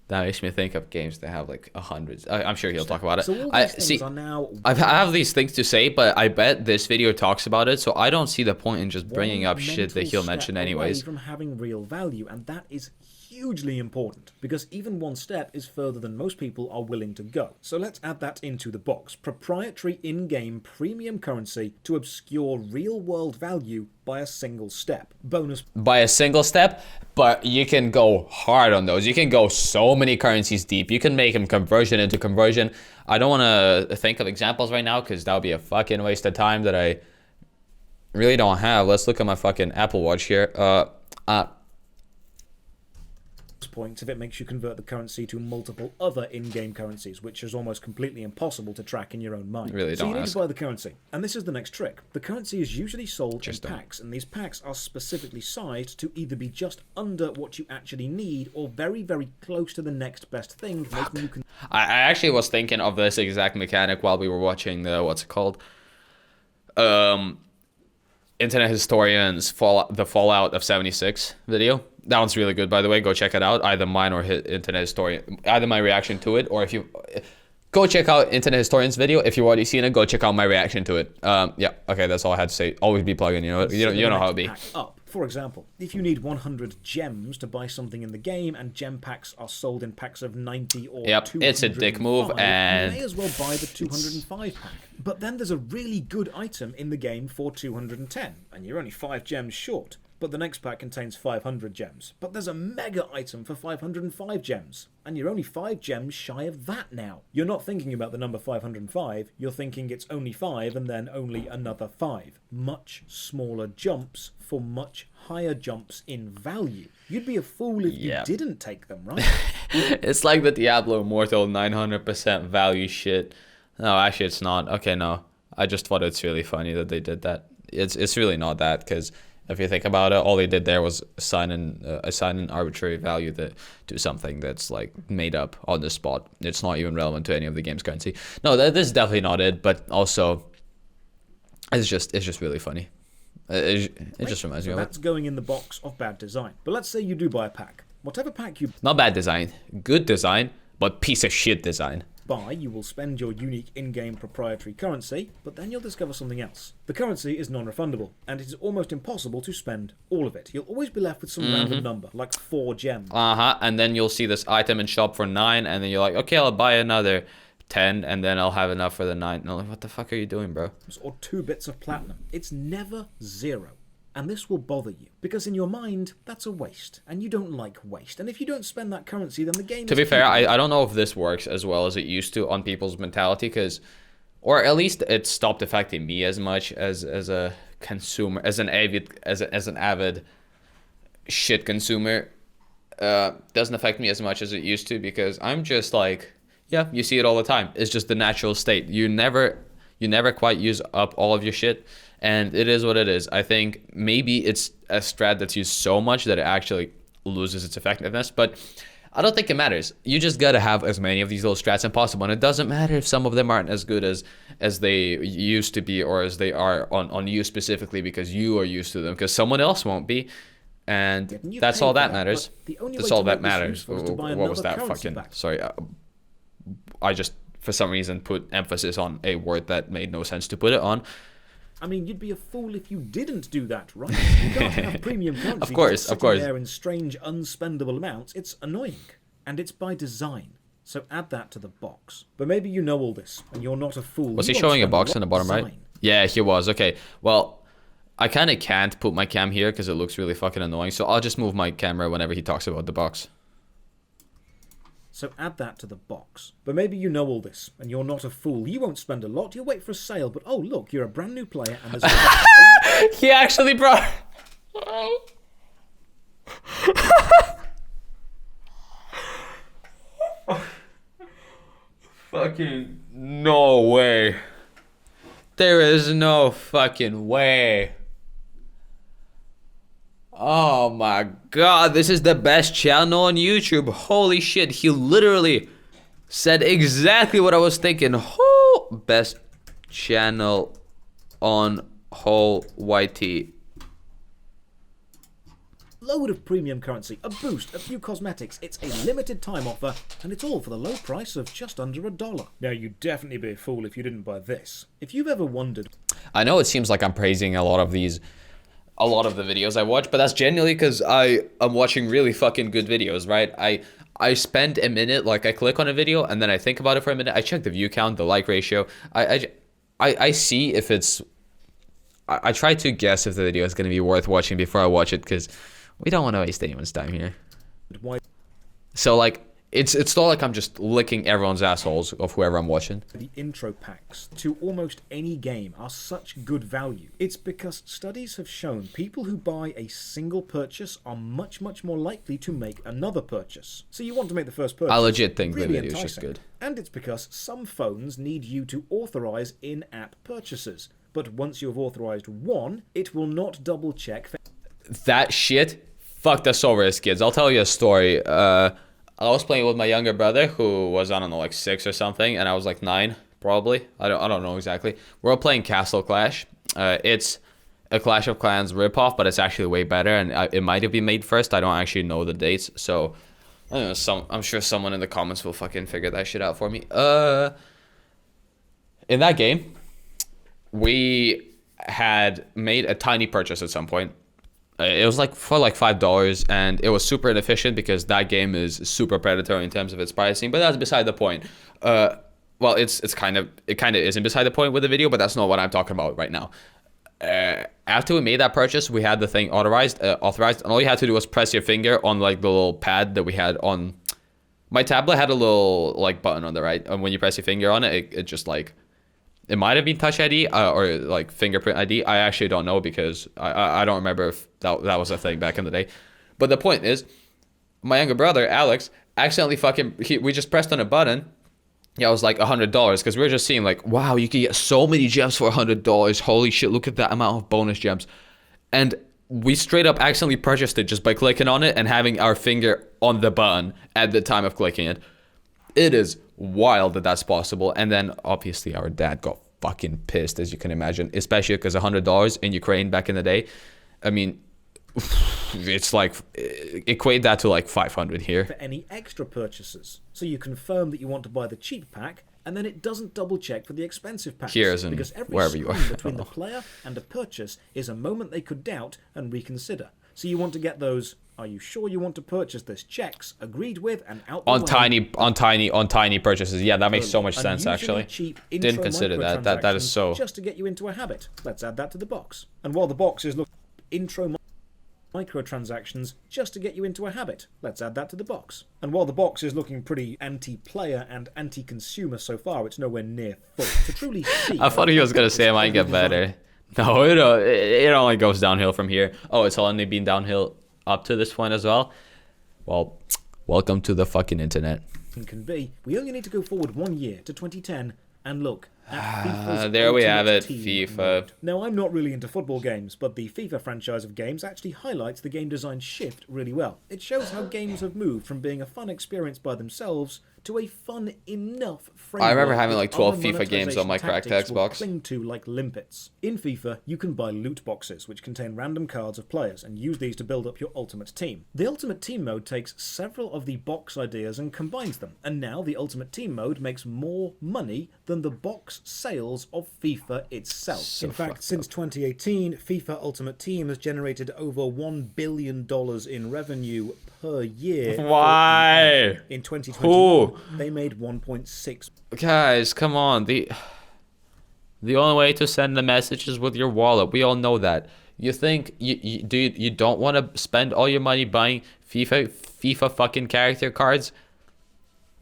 That makes me think of games that have like hundreds. I'm sure he'll talk about it. So all these things are now I have these things to say, but I bet this video talks about it, so I don't see the point in just bringing up shit that he'll mention anyways. From having real value, and that is hugely important because even one step is further than most people are willing to go. So let's add that into the box. Proprietary in-game premium currency to obscure real-world value by a single step. Bonus. By a single step, but you can go hard on those. You can go so many currencies deep. You can make them conversion into conversion. I don't want to think of examples right now because that would be a fucking waste of time that I really don't have. Let's look at my fucking Apple Watch here. Points if it makes you convert the currency to multiple other in-game currencies, which is almost completely impossible to track in your own mind. Really so don't you need ask. to buy the currency, and this is the next trick. The currency is usually sold Just in don't. packs, and these packs are specifically sized to either be just under what you actually need or very, very close to the next best thing, making you can. I actually was thinking of this exact mechanic while we were watching the what's it called? Internet Historian's the Fallout of 76 video. That one's really good, by the way. Go check it out. Either mine or Internet Historian. Either my reaction to it, or if you go check out Internet Historian's video. If you've already seen it, go check out my reaction to it. Yeah. Okay, that's all I had to say. Always be plugging. You know how it be. Up. For example, if you need 100 gems to buy something in the game, and gem packs are sold in packs of 90 or 205, it's a dick move, and you may as well buy the 205 pack. But then there's a really good item in the game for 210, and you're only 5 gems short. But the next pack contains 500 gems. But there's a mega item for 505 gems, and you're only 5 gems shy of that now. You're not thinking about the number 505, you're thinking it's only 5 and then only another 5. Much smaller jumps for much higher jumps in value. You'd be a fool if you didn't take them, right? It's like the Diablo Immortal 900% value shit. No, actually it's not. Okay, no. I just thought it's really funny that they did that. It's really not that, because if you think about it, all they did there was assign an arbitrary value to something that's like made up on the spot. It's not even relevant to any of the game's currency. No, this is definitely not it. But also, it's just really funny. It just reminds me of it. That's going in the box of bad design. But let's say you do buy a pack. Whatever pack you Not bad design, good design, but piece of shit design. buy, you will spend your unique in-game proprietary currency, but then you'll discover something else. The currency is non-refundable, and it is almost impossible to spend all of it. You'll always be left with some random number, like 4 gems. And then you'll see this item in shop for 9, and then you're like, okay, I'll buy another 10, and then I'll have enough for the 9. And I'm like, what the fuck are you doing, bro? Or 2 bits of platinum. It's never 0. And this will bother you, because in your mind, that's a waste, and you don't like waste. And if you don't spend that currency, then the game To be fair, I don't know if this works as well as it used to on people's mentality, or at least it stopped affecting me as much as a consumer, as an avid shit consumer. Doesn't affect me as much as it used to, because I'm just like, yeah, you see it all the time. It's just the natural state. You never quite use up all of your shit. And it is what it is. I think maybe it's a strat that's used so much that it actually loses its effectiveness. But I don't think it matters. You just gotta have as many of these little strats as possible. And it doesn't matter if some of them aren't as good as they used to be, or as they are on you specifically, because you are used to them. Because someone else won't be. And that's all that matters. That's all that matters. What was that fucking... Sorry. I just, for some reason, put emphasis on a word that made no sense to put it on. I mean, you'd be a fool if you didn't do that, right? You can't have premium currency Of course, sitting there in strange, unspendable amounts. It's annoying. And it's by design. So add that to the box. But maybe you know all this, and you're not a fool. Was You he won't showing a spend box lot in the bottom right? design. Yeah, he was. Okay, well, I kind of can't put my cam here because it looks really fucking annoying. So I'll just move my camera whenever he talks about the box. So add that to the box. But maybe you know all this, and you're not a fool. You won't spend a lot. You'll wait for a sale. But oh, look, you're a brand new player, and there's He actually brought... Fucking no way. There is no fucking way. Oh my god, this is the best channel on YouTube. Holy shit, he literally said exactly what I was thinking. Oh, best channel on whole YT. load of premium currency, a boost, a few cosmetics. It's a limited time offer, and it's all for the low price of just under $1. Now, you'd definitely be a fool if you didn't buy this. If you've ever wondered... I know it seems like I'm praising a lot of the videos I watch, but that's genuinely because I am watching really fucking good videos, right? I spend a minute, like I click on a video and then I think about it for a minute. I check the view count, the like ratio. I see if it's... I try to guess if the video is going to be worth watching before I watch it, because we don't want to waste anyone's time here. Why So like, it's not like I'm just licking everyone's assholes of whoever I'm watching. the intro packs to almost any game are such good value? It's because studies have shown people who buy a single purchase are much more likely to make another purchase. So you want to make the first purchase. I legit think really the video is just enticing. good. And it's because some phones need you to authorize in-app purchases. But once you've authorized one, it will not double check for... That shit fucked us over as kids. I'll tell you a story. I was playing with my younger brother who was, I don't know, like 6 or something, and I was like 9 probably. I don't know exactly. We're all playing Castle Clash. It's a Clash of Clans ripoff, but it's actually way better, and it might have been made first. I don't actually know the dates, so I don't know, I'm sure someone in the comments will fucking figure that shit out for me. In that game, we had made a tiny purchase at some point. It was like for like $5, and it was super inefficient because that game is super predatory in terms of its pricing. But that's beside the point. Well, it kind of isn't beside the point with the video, but that's not what I'm talking about right now. After we made that purchase, we had the thing authorized, and all you had to do was press your finger on like the little pad that we had on. My tablet had a little like button on the right, and when you press your finger on it, it just like. It might have been Touch ID or like fingerprint ID. I actually don't know because I don't remember if that was a thing back in the day. But the point is, my younger brother, Alex, accidentally we just pressed on a button. Yeah, it was like $100 because we were just seeing like, wow, you can get so many gems for $100. Holy shit, look at that amount of bonus gems. And we straight up accidentally purchased it just by clicking on it and having our finger on the button at the time of clicking it. It is wild that that's possible. And then obviously our dad got fucking pissed, as you can imagine, especially because $100 in Ukraine back in the day, I mean, it's like equate that to like 500 here for any extra purchases. So you confirm that you want to buy the cheap pack, and then it doesn't double check for the expensive packs. Here's because every wherever you screen are. between the player and a purchase is a moment they could doubt and reconsider. So you want to get those, are you sure you want to purchase this, checks, agreed with, and out the on way. tiny purchases. Yeah, that makes so much sense Unusually actually. cheap Didn't intro consider that is so just to get you into a habit. Let's add that to the box. And while the box is looking intro microtransactions just to get you into a habit. Let's add that to the box. And while the box is looking pretty anti-player and anti-consumer so far, it's nowhere near full. To truly see... I thought he was gonna say it might get better. No, it only goes downhill from here. Oh, it's only been downhill up to this point as well. Well, welcome to the fucking internet. Can be. We only need to go forward 1 year to 2010, and look, at FIFA's There we have Ultimate it, Team FIFA. mode. Now, I'm not really into football games, but the FIFA franchise of games actually highlights the game design shift really well. It shows how games have moved from being a fun experience by themselves to a fun enough framework. I remember having like that 12 other FIFA games on my cracked monetization tactics will Xbox. cling to like limpets. In FIFA, you can buy loot boxes, which contain random cards of players, and use these to build up your Ultimate Team. The Ultimate Team mode takes several of the box ideas and combines them, and now the Ultimate Team mode makes more money than the box sales of FIFA itself. So In fact, fucked since up. 2018, FIFA Ultimate Team has generated over $1 billion in revenue per year. Why? In 2021, Who? they made 1.6. Guys, come on. The only way to send the message is with your wallet. We all know that. You think you don't want to spend all your money buying FIFA fucking character cards?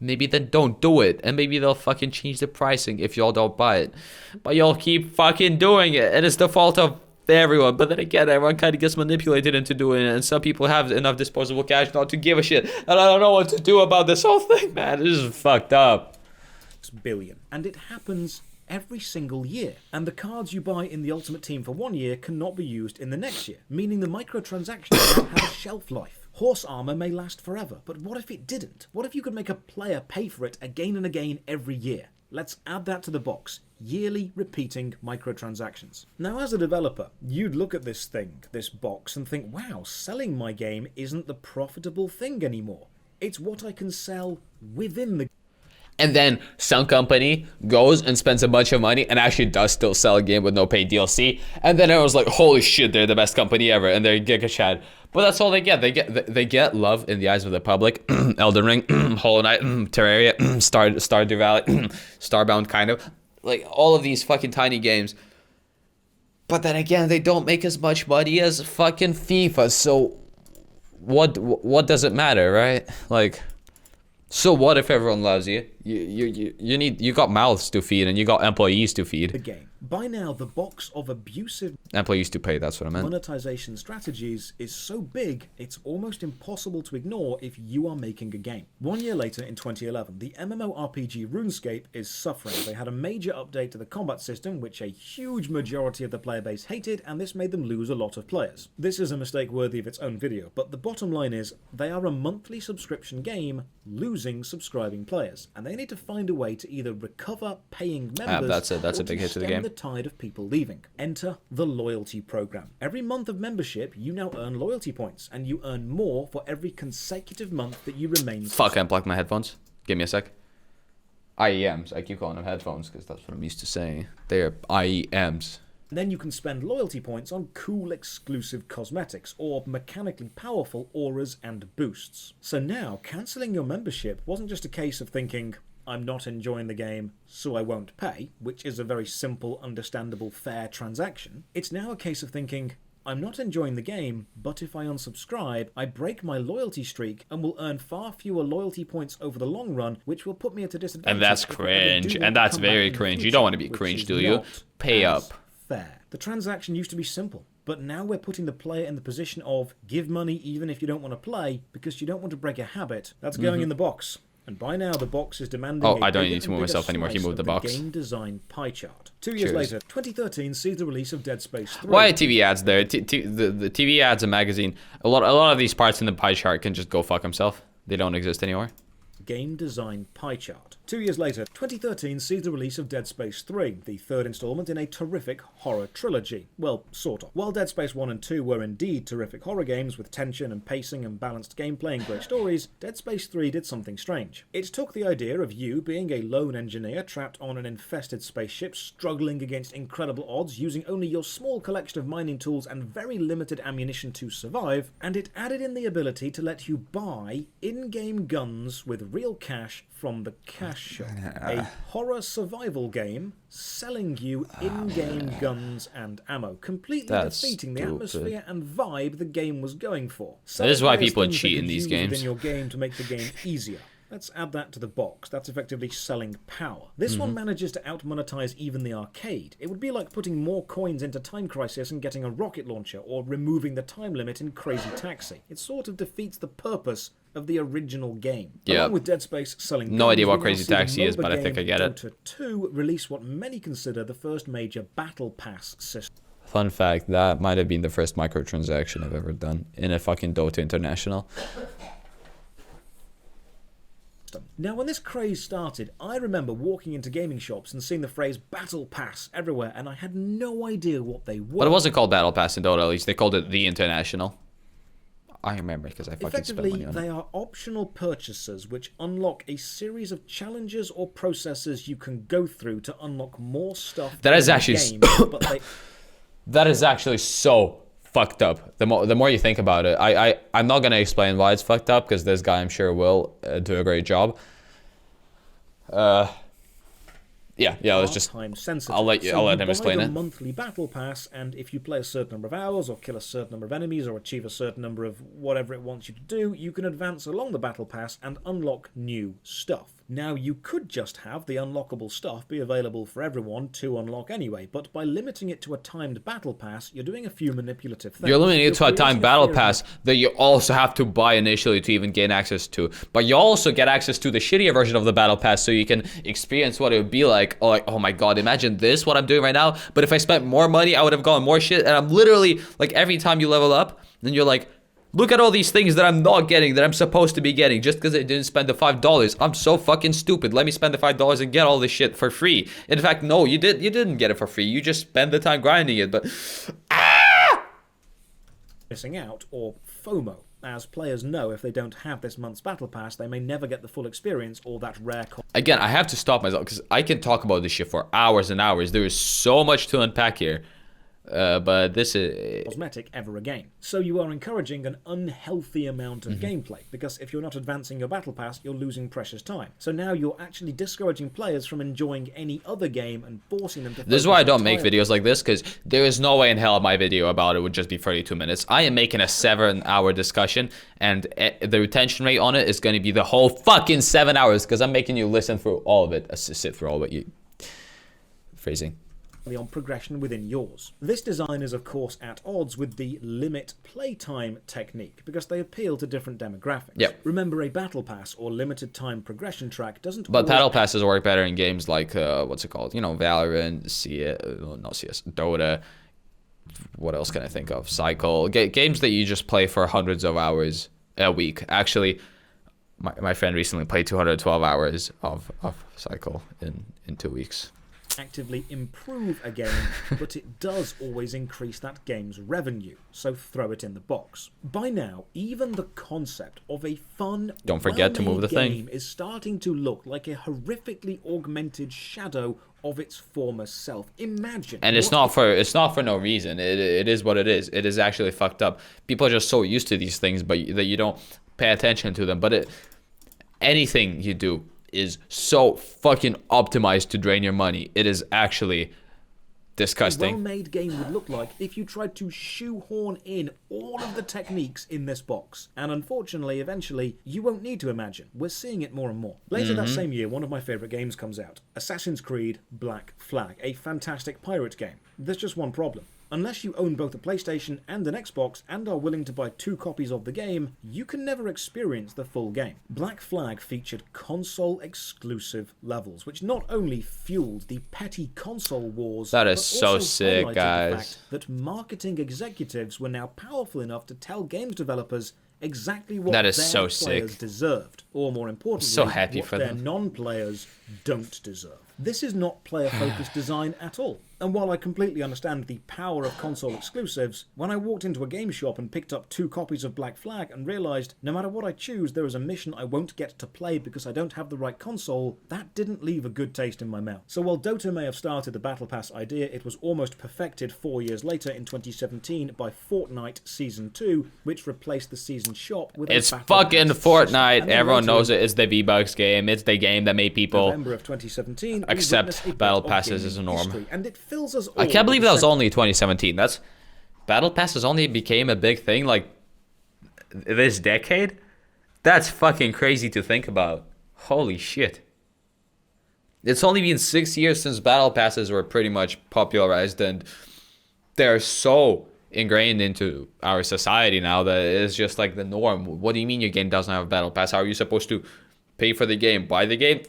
Maybe then don't do it, and maybe they'll fucking change the pricing if y'all don't buy it. But y'all keep fucking doing it, and it's the fault of everyone. But then again, everyone kind of gets manipulated into doing it, and some people have enough disposable cash not to give a shit. And I don't know what to do about this whole thing, man. This is fucked up. Billion, and it happens every single year. And the cards you buy in the Ultimate Team for 1 year cannot be used in the next year, meaning the microtransactions don't have a shelf life. Horse armor may last forever, but what if it didn't? What if you could make a player pay for it again and again every year? Let's add that to the box. Yearly repeating microtransactions. Now, as a developer, you'd look at this thing, this box, and think, wow, selling my game isn't the profitable thing anymore. It's what I can sell within the And then some company goes and spends a bunch of money and actually does still sell a game with no paid DLC. And then everyone's like, holy shit, they're the best company ever. And they're Giga Chad. But that's all they get. They get love in the eyes of the public. Elden Ring, Hollow Knight, Terraria, Stardew Valley, Starbound kind of. Like all of these fucking tiny games. But then again, they don't make as much money as fucking FIFA. So what does it matter, right? Like... So what if everyone loves you? You got mouths to feed and you got employees to feed. game. By now, the box of abusive Employees to pay, that's what I meant. monetization strategies is so big, it's almost impossible to ignore if you are making a game. 1 year later, in 2011, the MMORPG RuneScape is suffering. They had a major update to the combat system, which a huge majority of the player base hated, and this made them lose a lot of players. This is a mistake worthy of its own video, but the bottom line is, they are a monthly subscription game, losing subscribing players, and they need to find a way to either recover paying members That's a or big hit to the stem game. the tide of people leaving. Enter the loyalty program. Every month of membership, you now earn loyalty points, and you earn more for every consecutive month that you remain. Fuck, I unplugged my headphones. Give me a sec. IEMs. I keep calling them headphones because that's what I'm used to saying. They are IEMs. Then you can spend loyalty points on cool exclusive cosmetics or mechanically powerful auras and boosts. So now, cancelling your membership wasn't just a case of thinking, I'm not enjoying the game, so I won't pay, which is a very simple, understandable, fair transaction. It's now a case of thinking, I'm not enjoying the game, but if I unsubscribe, I break my loyalty streak and will earn far fewer loyalty points over the long run, which will put me at a disadvantage. And that's if I ever cringe. do want And to that's come back very in the cringe. You future, don't want to be which cringe, is do you? not Pay as up. fair. The transaction used to be simple, but now we're putting the player in the position of give money even if you don't want to play because you don't want to break a habit. That's going in the box. And by now, the box is demanding. Oh, a I don't bigger need to and move bigger myself anymore. He slice moved of the box. Game design pie chart. 2 years Cheers. later, 2013 sees the release of Dead Space 3. Why are TV ads there? The TV ads and magazine. A lot of these parts in the pie chart can just go fuck himself. They don't exist anymore. Game design pie chart. 2 years later, 2013 sees the release of Dead Space 3, the third installment in a terrific horror trilogy. Well, sort of. While Dead Space 1 and 2 were indeed terrific horror games with tension and pacing and balanced gameplay and great stories, Dead Space 3 did something strange. It took the idea of you being a lone engineer trapped on an infested spaceship, struggling against incredible odds, using only your small collection of mining tools and very limited ammunition to survive, and it added in the ability to let you buy in-game guns with real cash from the cash shop. A horror survival game selling you in-game guns and ammo, completely That's defeating the stupid. atmosphere and vibe the game was going for. That is why Selling people things cheat they in could these use games. within your game to make the game easier. Let's add that to the box. That's effectively selling power. This one manages to out-monetize even the arcade. It would be like putting more coins into Time Crisis and getting a rocket launcher, or removing the time limit in Crazy Taxi. It sort of defeats the purpose of the original game. Yeah. Along with Dead Space selling No guns, idea what we now Crazy see the Taxi is, MOBA but I think game I get it. Dota 2 release what many consider the first major battle pass system. Fun fact, that might have been the first microtransaction I've ever done in a fucking Dota International. Now, when this craze started, I remember walking into gaming shops and seeing the phrase Battle Pass everywhere, and I had no idea what they were. But it wasn't called Battle Pass in Dota, at least. They called it the International. I remember because I fucking spent money on it. They are optional purchases which unlock a series of challenges or processes you can go through to unlock more stuff. That is actually game, but they... That is actually so fucked up. The more you think about it, I'm not gonna explain why it's fucked up because this guy I'm sure will do a great job. Yeah. Let's just. I'll let him explain it. Monthly battle pass, and if you play a certain number of hours, or kill a certain number of enemies, or achieve a certain number of whatever it wants you to do, you can advance along the battle pass and unlock new stuff. Now, you could just have the unlockable stuff be available for everyone to unlock anyway, but by limiting it to a timed battle pass, you're doing a few manipulative things. You're limiting it to a timed battle pass that you also have to buy initially to even gain access to. But you also get access to the shittier version of the battle pass so you can experience what it would be like. Oh my god, imagine this, what I'm doing right now. But if I spent more money, I would have gotten more shit. And I'm literally, like, every time you level up, then you're like, look at all these things that I'm not getting, that I'm supposed to be getting, just because I didn't spend the $5. I'm so fucking stupid. Let me spend the $5 and get all this shit for free. In fact, no, you didn't get it for free. You just spent the time grinding it, but... Missing out, or FOMO. As players know, if they don't have this month's battle pass, they may never get the full experience or that rare... Again, I have to stop myself, because I can talk about this shit for hours and hours. There is so much to unpack here. But this is... cosmetic ever again. So you are encouraging an unhealthy amount of gameplay, because if you're not advancing your battle pass, you're losing precious time. So now you're actually discouraging players from enjoying any other game and forcing them to... This is why I don't make videos like this, because there is no way in hell my video about it would just be 32 minutes. I am making a 7-hour discussion, and the retention rate on it is going to be the whole fucking 7 hours, because I'm making you listen through all of it. Sit through all of it. Phrasing. On progression within yours. This design is of course at odds with the limit playtime technique because they appeal to different demographics. Yep. Remember, a battle pass or limited time progression track doesn't... But battle passes work better in games like, what's it called? You know, Valorant, not CS, Dota. What else can I think of? Cycle. Games that you just play for hundreds of hours a week. Actually, my friend recently played 212 hours of Cycle in 2 weeks. Actively improve a game, but it does always increase that game's revenue, so throw it in the box. By now, even the concept of a fun, don't forget to move the game thing is starting to look like a horrifically augmented shadow of its former self. Imagine. And it's not for no reason. It is what it is. It is actually fucked up. People are just so used to these things, but that you don't pay attention to them. But anything you do is so fucking optimized to drain your money. It is actually disgusting. A well-made game would look like if you tried to shoehorn in all of the techniques in this box. And unfortunately, eventually, you won't need to imagine. We're seeing it more and more. Later that same year, one of my favorite games comes out. Assassin's Creed Black Flag, a fantastic pirate game. There's just one problem. Unless you own both a PlayStation and an Xbox and are willing to buy 2 copies of the game, you can never experience the full game. Black Flag featured console-exclusive levels, which not only fueled the petty console wars, that is but so also sick, highlighted guys. the fact that marketing executives were now powerful enough to tell games developers exactly what that is their so players sick. deserved, or more importantly, So happy what for their them. non-players don't deserve. This is not player-focused design at all. And while I completely understand the power of console exclusives, when I walked into a game shop and picked up 2 copies of Black Flag and realised no matter what I choose, there is a mission I won't get to play because I don't have the right console, that didn't leave a good taste in my mouth. So while Dota may have started the Battle Pass idea, it was almost perfected 4 years later in 2017 by Fortnite Season 2, which replaced the Season Shop with It's a Battle fucking Pass Fortnite. system. Everyone knows it. It's the V-Bucks game. It's the game that made people November of 2017, accept battle passes as a norm. history, and it fills us all I can't believe with that was only 2017. That's battle passes only became a big thing like this decade. That's fucking crazy to think about. Holy shit. It's only been 6 years since battle passes were pretty much popularized, and they're so ingrained into our society now that it's just like the norm. What do you mean your game doesn't have a battle pass? How are you supposed to pay for the game, buy the game?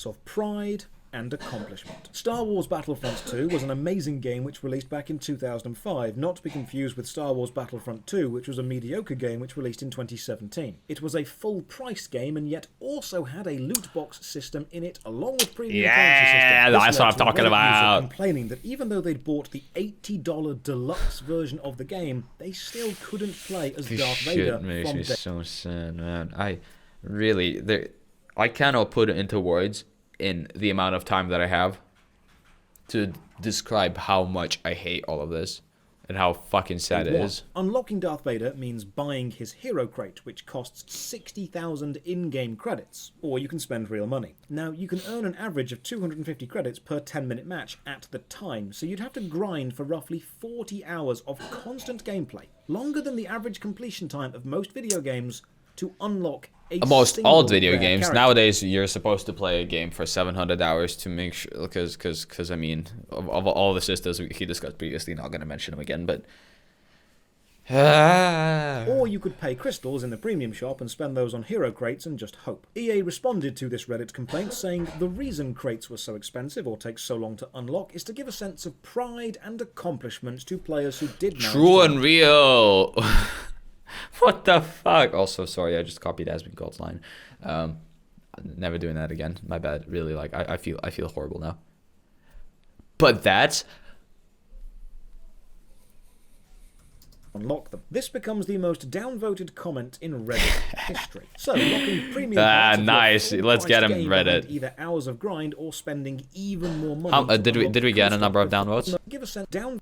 Of pride and accomplishment. Star Wars Battlefront 2 was an amazing game which released back in 2005, not to be confused with Star Wars Battlefront 2, which was a mediocre game which released in 2017. It was a full-priced game and yet also had a loot box system in it, along with premium currency system. Yeah, that's what I'm talking about. Complaining that even though they'd bought the $80 deluxe version of the game, they still couldn't play as Darth Vader from makes me so sad, man. I cannot put it into words in the amount of time that I have to describe how much I hate all of this and how fucking sad it is. Unlocking Darth Vader means buying his hero crate, which costs 60,000 in-game credits, or you can spend real money. Now, you can earn an average of 250 credits per 10-minute match at the time, so you'd have to grind for roughly 40 hours of constant gameplay, longer than the average completion time of most video games, to unlock most old video games character. nowadays, you're supposed to play a game for 700 hours to make sure, because I mean, of all the systems he discussed previously, not going to mention them again, but or you could pay crystals in the premium shop and spend those on hero crates and just hope. EA responded to this Reddit complaint saying the reason crates were so expensive or take so long to unlock is to give a sense of pride and accomplishment to players who did manage true and real. What the fuck? Also, sorry, I just copied Aspen Gold's line. Never doing that again. My bad. Really, like I feel horrible now. But that's unlock them. This becomes the most downvoted comment in Reddit history. So, locking premium nice. Let's get him Reddit. Either hours of grind or spending even more money. How, did we get a number of downvotes? Give us a down.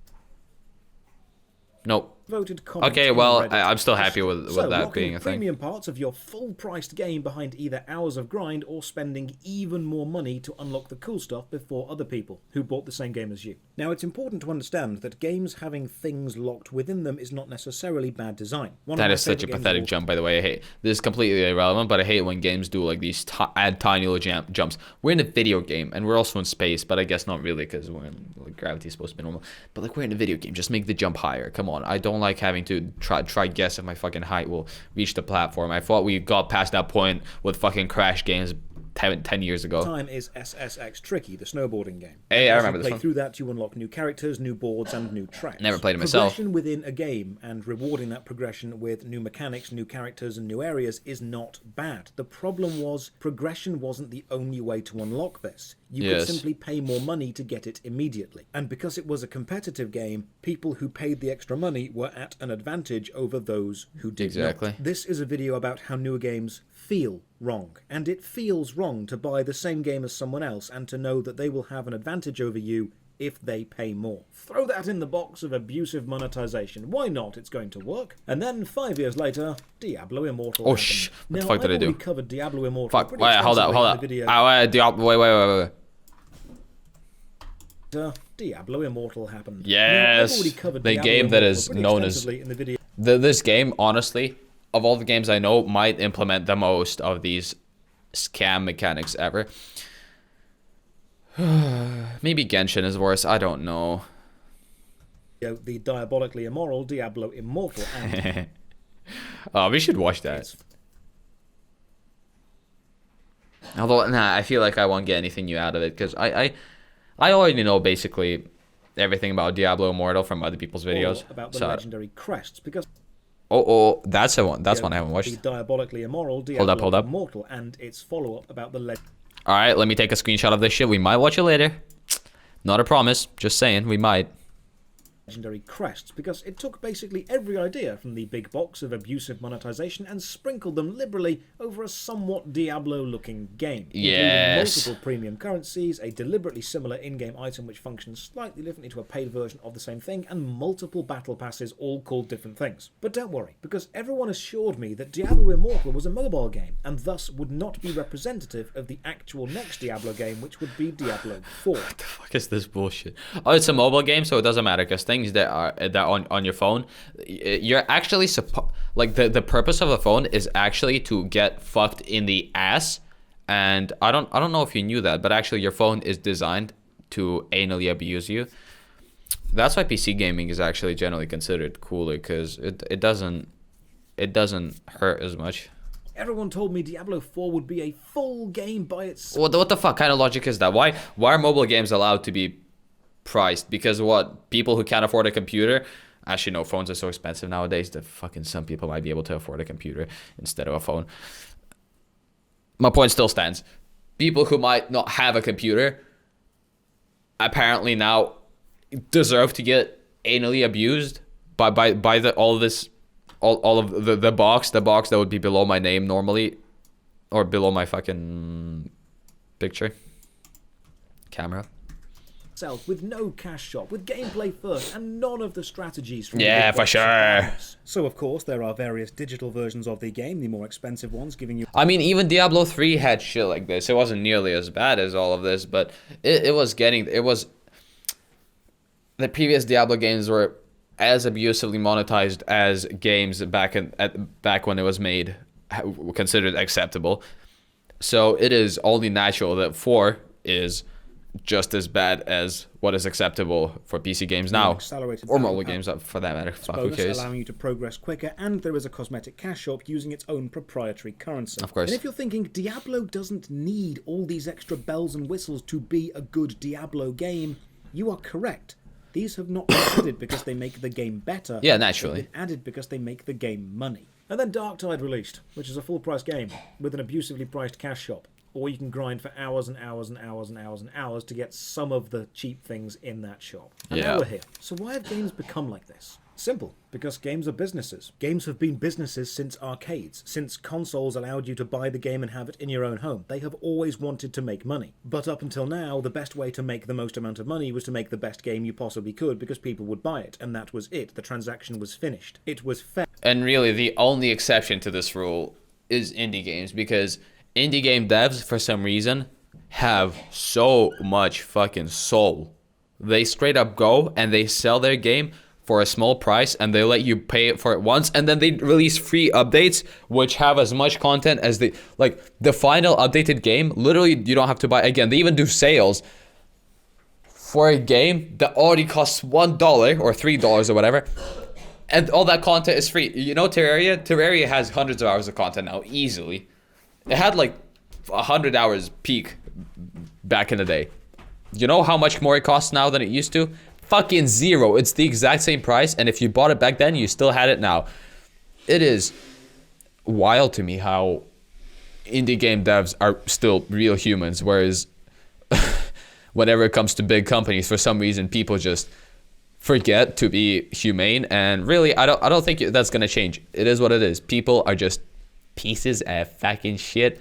Nope. Voted okay, well, I'm still happy with that being a thing. Premium parts of your full-priced game behind either hours of grind or spending even more money to unlock the cool stuff before other people who bought the same game as you. Now, it's important to understand that games having things locked within them is not necessarily bad design. That is such a pathetic jump, by the way. I hate this is completely irrelevant, but I hate when games do like these add tiny little jumps. We're in a video game and we're also in space, but I guess not really because we're in like, gravity is supposed to be normal. But like we're in a video game, just make the jump higher. Come on, I don't like having to try guess if my fucking height will reach the platform. I thought we got past that point with fucking Crash games 10 years ago. Time is SSX Tricky, the snowboarding game. Hey, I remember this one. Through that, you unlock new characters, new boards, and new tracks. Never played it myself. Progression within a game and rewarding that progression with new mechanics, new characters, and new areas is not bad. The problem was progression wasn't the only way to unlock this. You could simply pay more money to get it immediately. And because it was a competitive game, people who paid the extra money were at an advantage over those who did not. This is a video about how newer games feel wrong. And it feels wrong to buy the same game as someone else and to know that they will have an advantage over you if they pay more. Throw that in the box of abusive monetization. Why not? It's going to work. And then 5 years later, Diablo Immortal happened. What the fuck did I do? Covered Diablo Immortal. Fuck, wait, hold up. Wait. Diablo Immortal happened. Yes, the game that is known as this game, honestly, of all the games I know, might implement the most of these scam mechanics ever. Maybe Genshin is worse. I don't know. The diabolically immoral Diablo Immortal. And oh, we should watch that. Although, nah, I feel like I won't get anything new out of it because I already know basically everything about Diablo Immortal from other people's videos. About the legendary crests, because oh, that's the one. That's one I haven't watched. The diabolically immoral Diablo Hold up. Immortal and its follow-up about the All right, let me take a screenshot of this shit. We might watch it later. Not a promise. Just saying, we might. Legendary crests, because it took basically every idea from the big box of abusive monetization and sprinkled them liberally over a somewhat Diablo-looking game. Yes. Multiple premium currencies, a deliberately similar in-game item which functions slightly differently to a paid version of the same thing, and multiple battle passes all called different things. But don't worry, because everyone assured me that Diablo Immortal was a mobile game, and thus would not be representative of the actual next Diablo game, which would be Diablo 4. What the fuck is this bullshit? Oh, it's a mobile game, so it doesn't matter, because things that are on your phone, you're actually like the purpose of the phone is actually to get fucked in the ass. And I don't know if you knew that, but actually your phone is designed to anally abuse you. That's why PC gaming is actually generally considered cooler, because it doesn't hurt as much. Everyone told me Diablo 4 would be a full game by itself. What the fuck kind of logic is that? Why are mobile games allowed to be priced? Because what, people who can't afford a computer? Actually, no, phones are so expensive nowadays that fucking some people might be able to afford a computer instead of a phone. My point still stands. People who might not have a computer apparently now deserve to get anally abused by all of the box that would be below my name normally, or below my fucking picture camera. With no cash shop, with gameplay first, and none of the strategies from yeah, for sure. So of course there are various digital versions of the game, the more expensive ones giving you. I mean, even Diablo 3 had shit like this. It wasn't nearly as bad as all of this, but it was the previous Diablo games were as abusively monetized as games back when it was made considered acceptable. So it is only natural that 4 is just as bad as what is acceptable for PC games now, or mobile games for that matter. Fuck, who cares? Allowing you to progress quicker, and there is a cosmetic cash shop using its own proprietary currency. Of course. And if you're thinking Diablo doesn't need all these extra bells and whistles to be a good Diablo game, you are correct. These have not been added because they make the game better. Yeah, naturally. They've been added because they make the game money. And then Darktide released, which is a full-price game with an abusively priced cash shop. Or you can grind for hours and hours and hours and hours and hours to get some of the cheap things in that shop. And now we're here. So why have games become like this? Simple, because games are businesses. Games have been businesses since arcades, since consoles allowed you to buy the game and have it in your own home. They have always wanted to make money. But up until now, the best way to make the most amount of money was to make the best game you possibly could, because people would buy it, and that was it. The transaction was finished. It was fair. And really, the only exception to this rule is indie games, because indie game devs, for some reason, have so much fucking soul. They straight up go and they sell their game for a small price, and they let you pay it for it once, and then they release free updates which have as much content as the final updated game. Literally, you don't have to buy. Again, they even do sales for a game that already costs $1 or $3 or whatever, and all that content is free. You know, Terraria has hundreds of hours of content now, easily. It had like 100 hours peak back in the day. You know how much more it costs now than it used to? Fucking zero. It's the exact same price, and if you bought it back then, you still had it now. It is wild to me how indie game devs are still real humans, whereas whenever it comes to big companies, for some reason, people just forget to be humane. And really, I don't think that's gonna change. It is what it is. People are just pieces of fucking shit,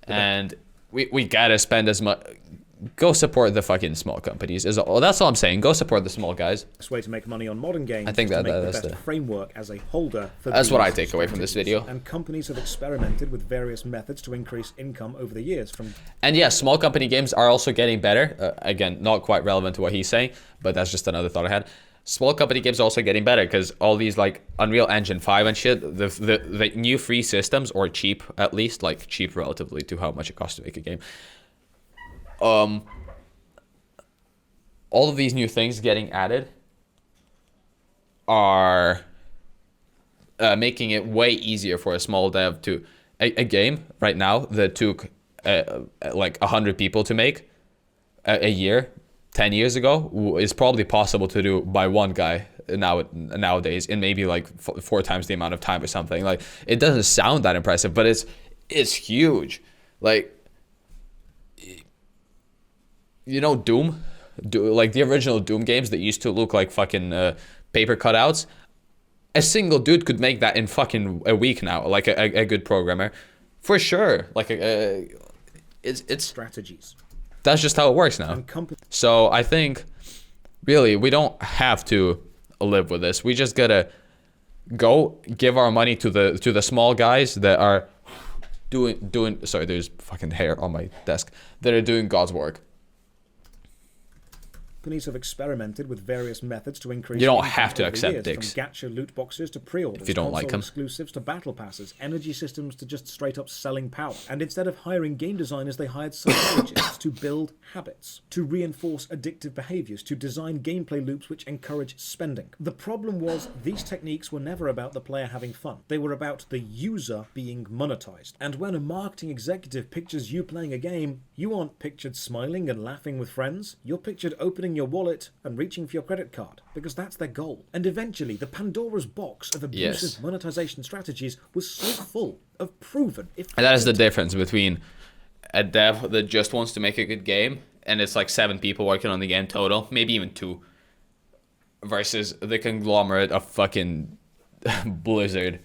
and we gotta spend as much. Go support the fucking small companies. That's all I'm saying. Go support the small guys. Best way to make money on modern games. I think that's the best framework as a holder. That's what I take away from this video. And companies have experimented with various methods to increase income over the years. And yeah, small company games are also getting better. Again, not quite relevant to what he's saying, but that's just another thought I had. Small company games are also getting better because all these like Unreal Engine 5 and shit, the new free systems, or cheap at least, like cheap relatively to how much it costs to make a game. All of these new things getting added are making it way easier for a small dev to a game right now that took like 100 people to make a year 10 years ago is probably possible to do by one guy nowadays in maybe like 4 times the amount of time or something. Like, it doesn't sound that impressive, but it's huge. Like, you know, Doom, like the original Doom games that used to look like fucking paper cutouts. A single dude could make that in fucking a week now, like a good programmer, for sure. Like it's strategies. That's just how it works now. So I think really we don't have to live with this. We just gotta go give our money to the small guys that are doing. Sorry, there's fucking hair on my desk. That are doing God's work. Companies have experimented with various methods to increase. You don't income have to over the accept years, dicks. from gacha loot boxes to pre-orders, if you don't like console them. exclusives to battle passes, energy systems to just straight up selling power. And instead of hiring game designers, they hired psychologists to build habits, to reinforce addictive behaviors, to design gameplay loops which encourage spending. The problem was these techniques were never about the player having fun. They were about the user being monetized. And when a marketing executive pictures you playing a game, you aren't pictured smiling and laughing with friends. You're pictured opening your wallet and reaching for your credit card, because that's their goal. And eventually, the Pandora's box of abusive monetization strategies was so full of proven effective. And that is the difference between a dev that just wants to make a good game, and it's like 7 people working on the game total, maybe even 2, versus the conglomerate of fucking Blizzard.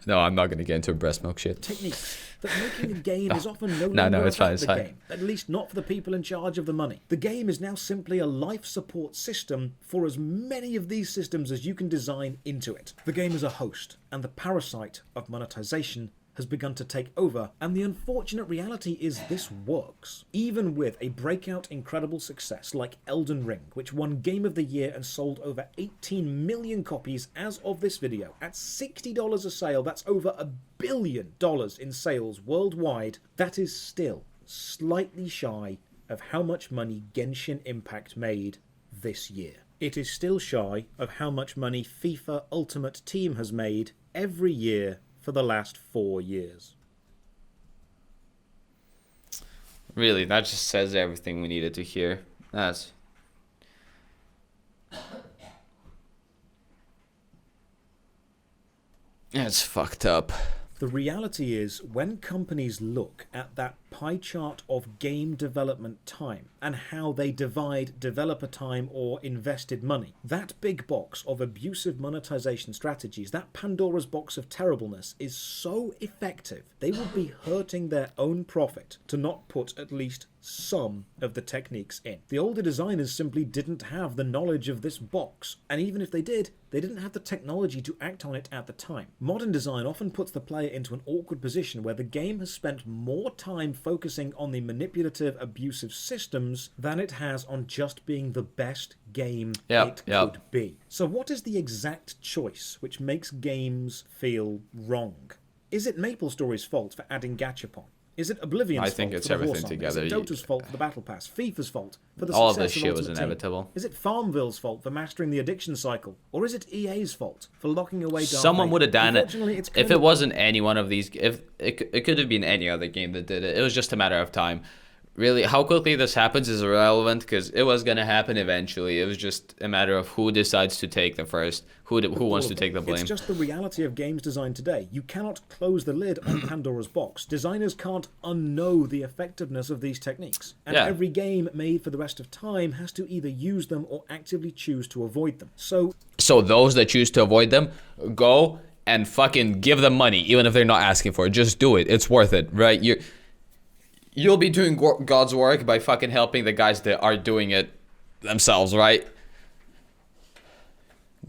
No, I'm not gonna get into breast milk shit. Techniques. That making a game is often no No, longer it's fine, about it's the fine. game. At least not for the people in charge of the money. The game is now simply a life support system for as many of these systems as you can design into it. The game is a host, and the parasite of monetization has begun to take over, and the unfortunate reality is this works. Even with a breakout incredible success like Elden Ring, which won Game of the Year and sold over 18 million copies as of this video, at $60 a sale, that's over $1 billion in sales worldwide, that is still slightly shy of how much money Genshin Impact made this year. It is still shy of how much money FIFA Ultimate Team has made every year for the last 4 years. Really, that just says everything we needed to hear. That's fucked up. The reality is, when companies look at that pie chart of game development time and how they divide developer time or invested money, that big box of abusive monetization strategies, that Pandora's box of terribleness, is so effective, they will be hurting their own profit to not put at least some of the techniques in. The older designers simply didn't have the knowledge of this box, and even if they did, they didn't have the technology to act on it at the time. Modern design often puts the player into an awkward position where the game has spent more time focusing on the manipulative, abusive systems than it has on just being the best game it could be. So what is the exact choice which makes games feel wrong? Is it MapleStory's fault for adding gachapon? Is it Oblivion's fault it's for the everything horse armor? together. Is it Dota's fault for the battle pass? FIFA's fault for the All of success this shit was Ultimate inevitable. Team? Is it Farmville's fault for mastering the addiction cycle? Or is it EA's fault for locking away Darth Someone Vader? would have done it. Unfortunately, it's If it wasn't any one of these, if it could have been any other game that did it. It was just a matter of time. Really, how quickly this happens is irrelevant, because it was going to happen eventually. It was just a matter of who decides to take the first, who wants to take the blame. It's just the reality of games design today. You cannot close the lid on Pandora's box. Designers can't unknow the effectiveness of these techniques. And every game made for the rest of time has to either use them or actively choose to avoid them. So those that choose to avoid them, go and fucking give them money, even if they're not asking for it. Just do it. It's worth it, right? You'll be doing God's work by fucking helping the guys that are doing it themselves, right?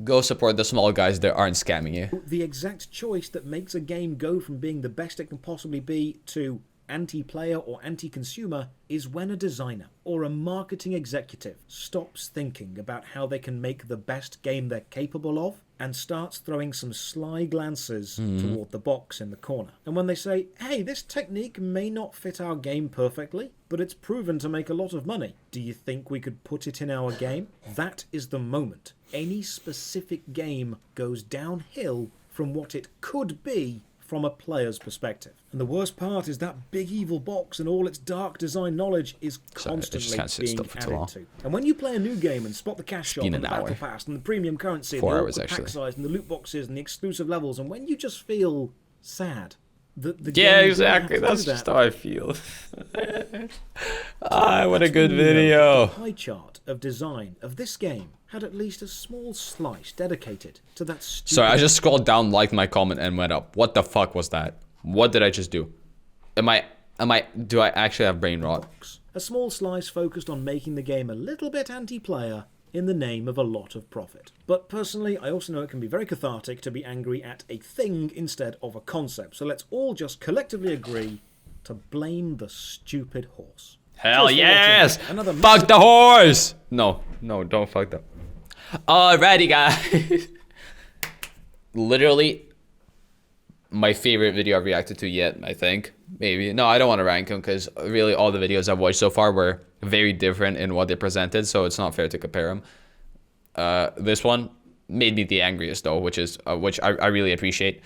Go support the small guys that aren't scamming you. the exact choice that makes a game go from being the best it can possibly be to anti-player or anti-consumer is when a designer or a marketing executive stops thinking about how they can make the best game they're capable of and starts throwing some sly glances toward the box in the corner. And when they say, hey, this technique may not fit our game perfectly, but it's proven to make a lot of money. Do you think we could put it in our game? That is the moment any specific game goes downhill from what it could be from a player's perspective. And the worst part is that big evil box and all its dark design knowledge is constantly being added to. And when you play a new game and spot the cash shop and the battle pass and the premium currency and the awkward pack size and the loot boxes and the exclusive levels, and when you just feel sad, the yeah, game exactly. That's just how I feel. What a good video. The pie chart of design of this game had at least a small slice dedicated to that stupid... Sorry, I just scrolled down, liked my comment, and went up. What the fuck was that? What did I just do? Do I actually have brain rot? A small slice focused on making the game a little bit anti-player in the name of a lot of profit. But personally, I also know it can be very cathartic to be angry at a thing instead of a concept. So let's all just collectively agree to blame the stupid horse. Hell Cheers for yes! watching. Another Fuck the horse! No, don't fuck that. Alrighty, guys. Literally, my favorite video I've reacted to yet, I think. Maybe. No, I don't want to rank them because really all the videos I've watched so far were very different in what they presented, so it's not fair to compare them. This one made me the angriest though, which I really appreciate.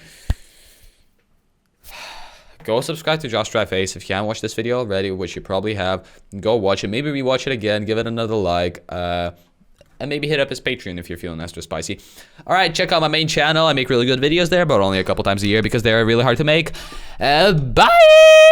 Go subscribe to Josh Dry Face if you haven't watched this video already, which you probably have. Go watch it. Maybe rewatch it again. Give it another like. And maybe hit up his Patreon if you're feeling extra spicy. Alright, check out my main channel. I make really good videos there, but only a couple times a year because they're really hard to make. Bye!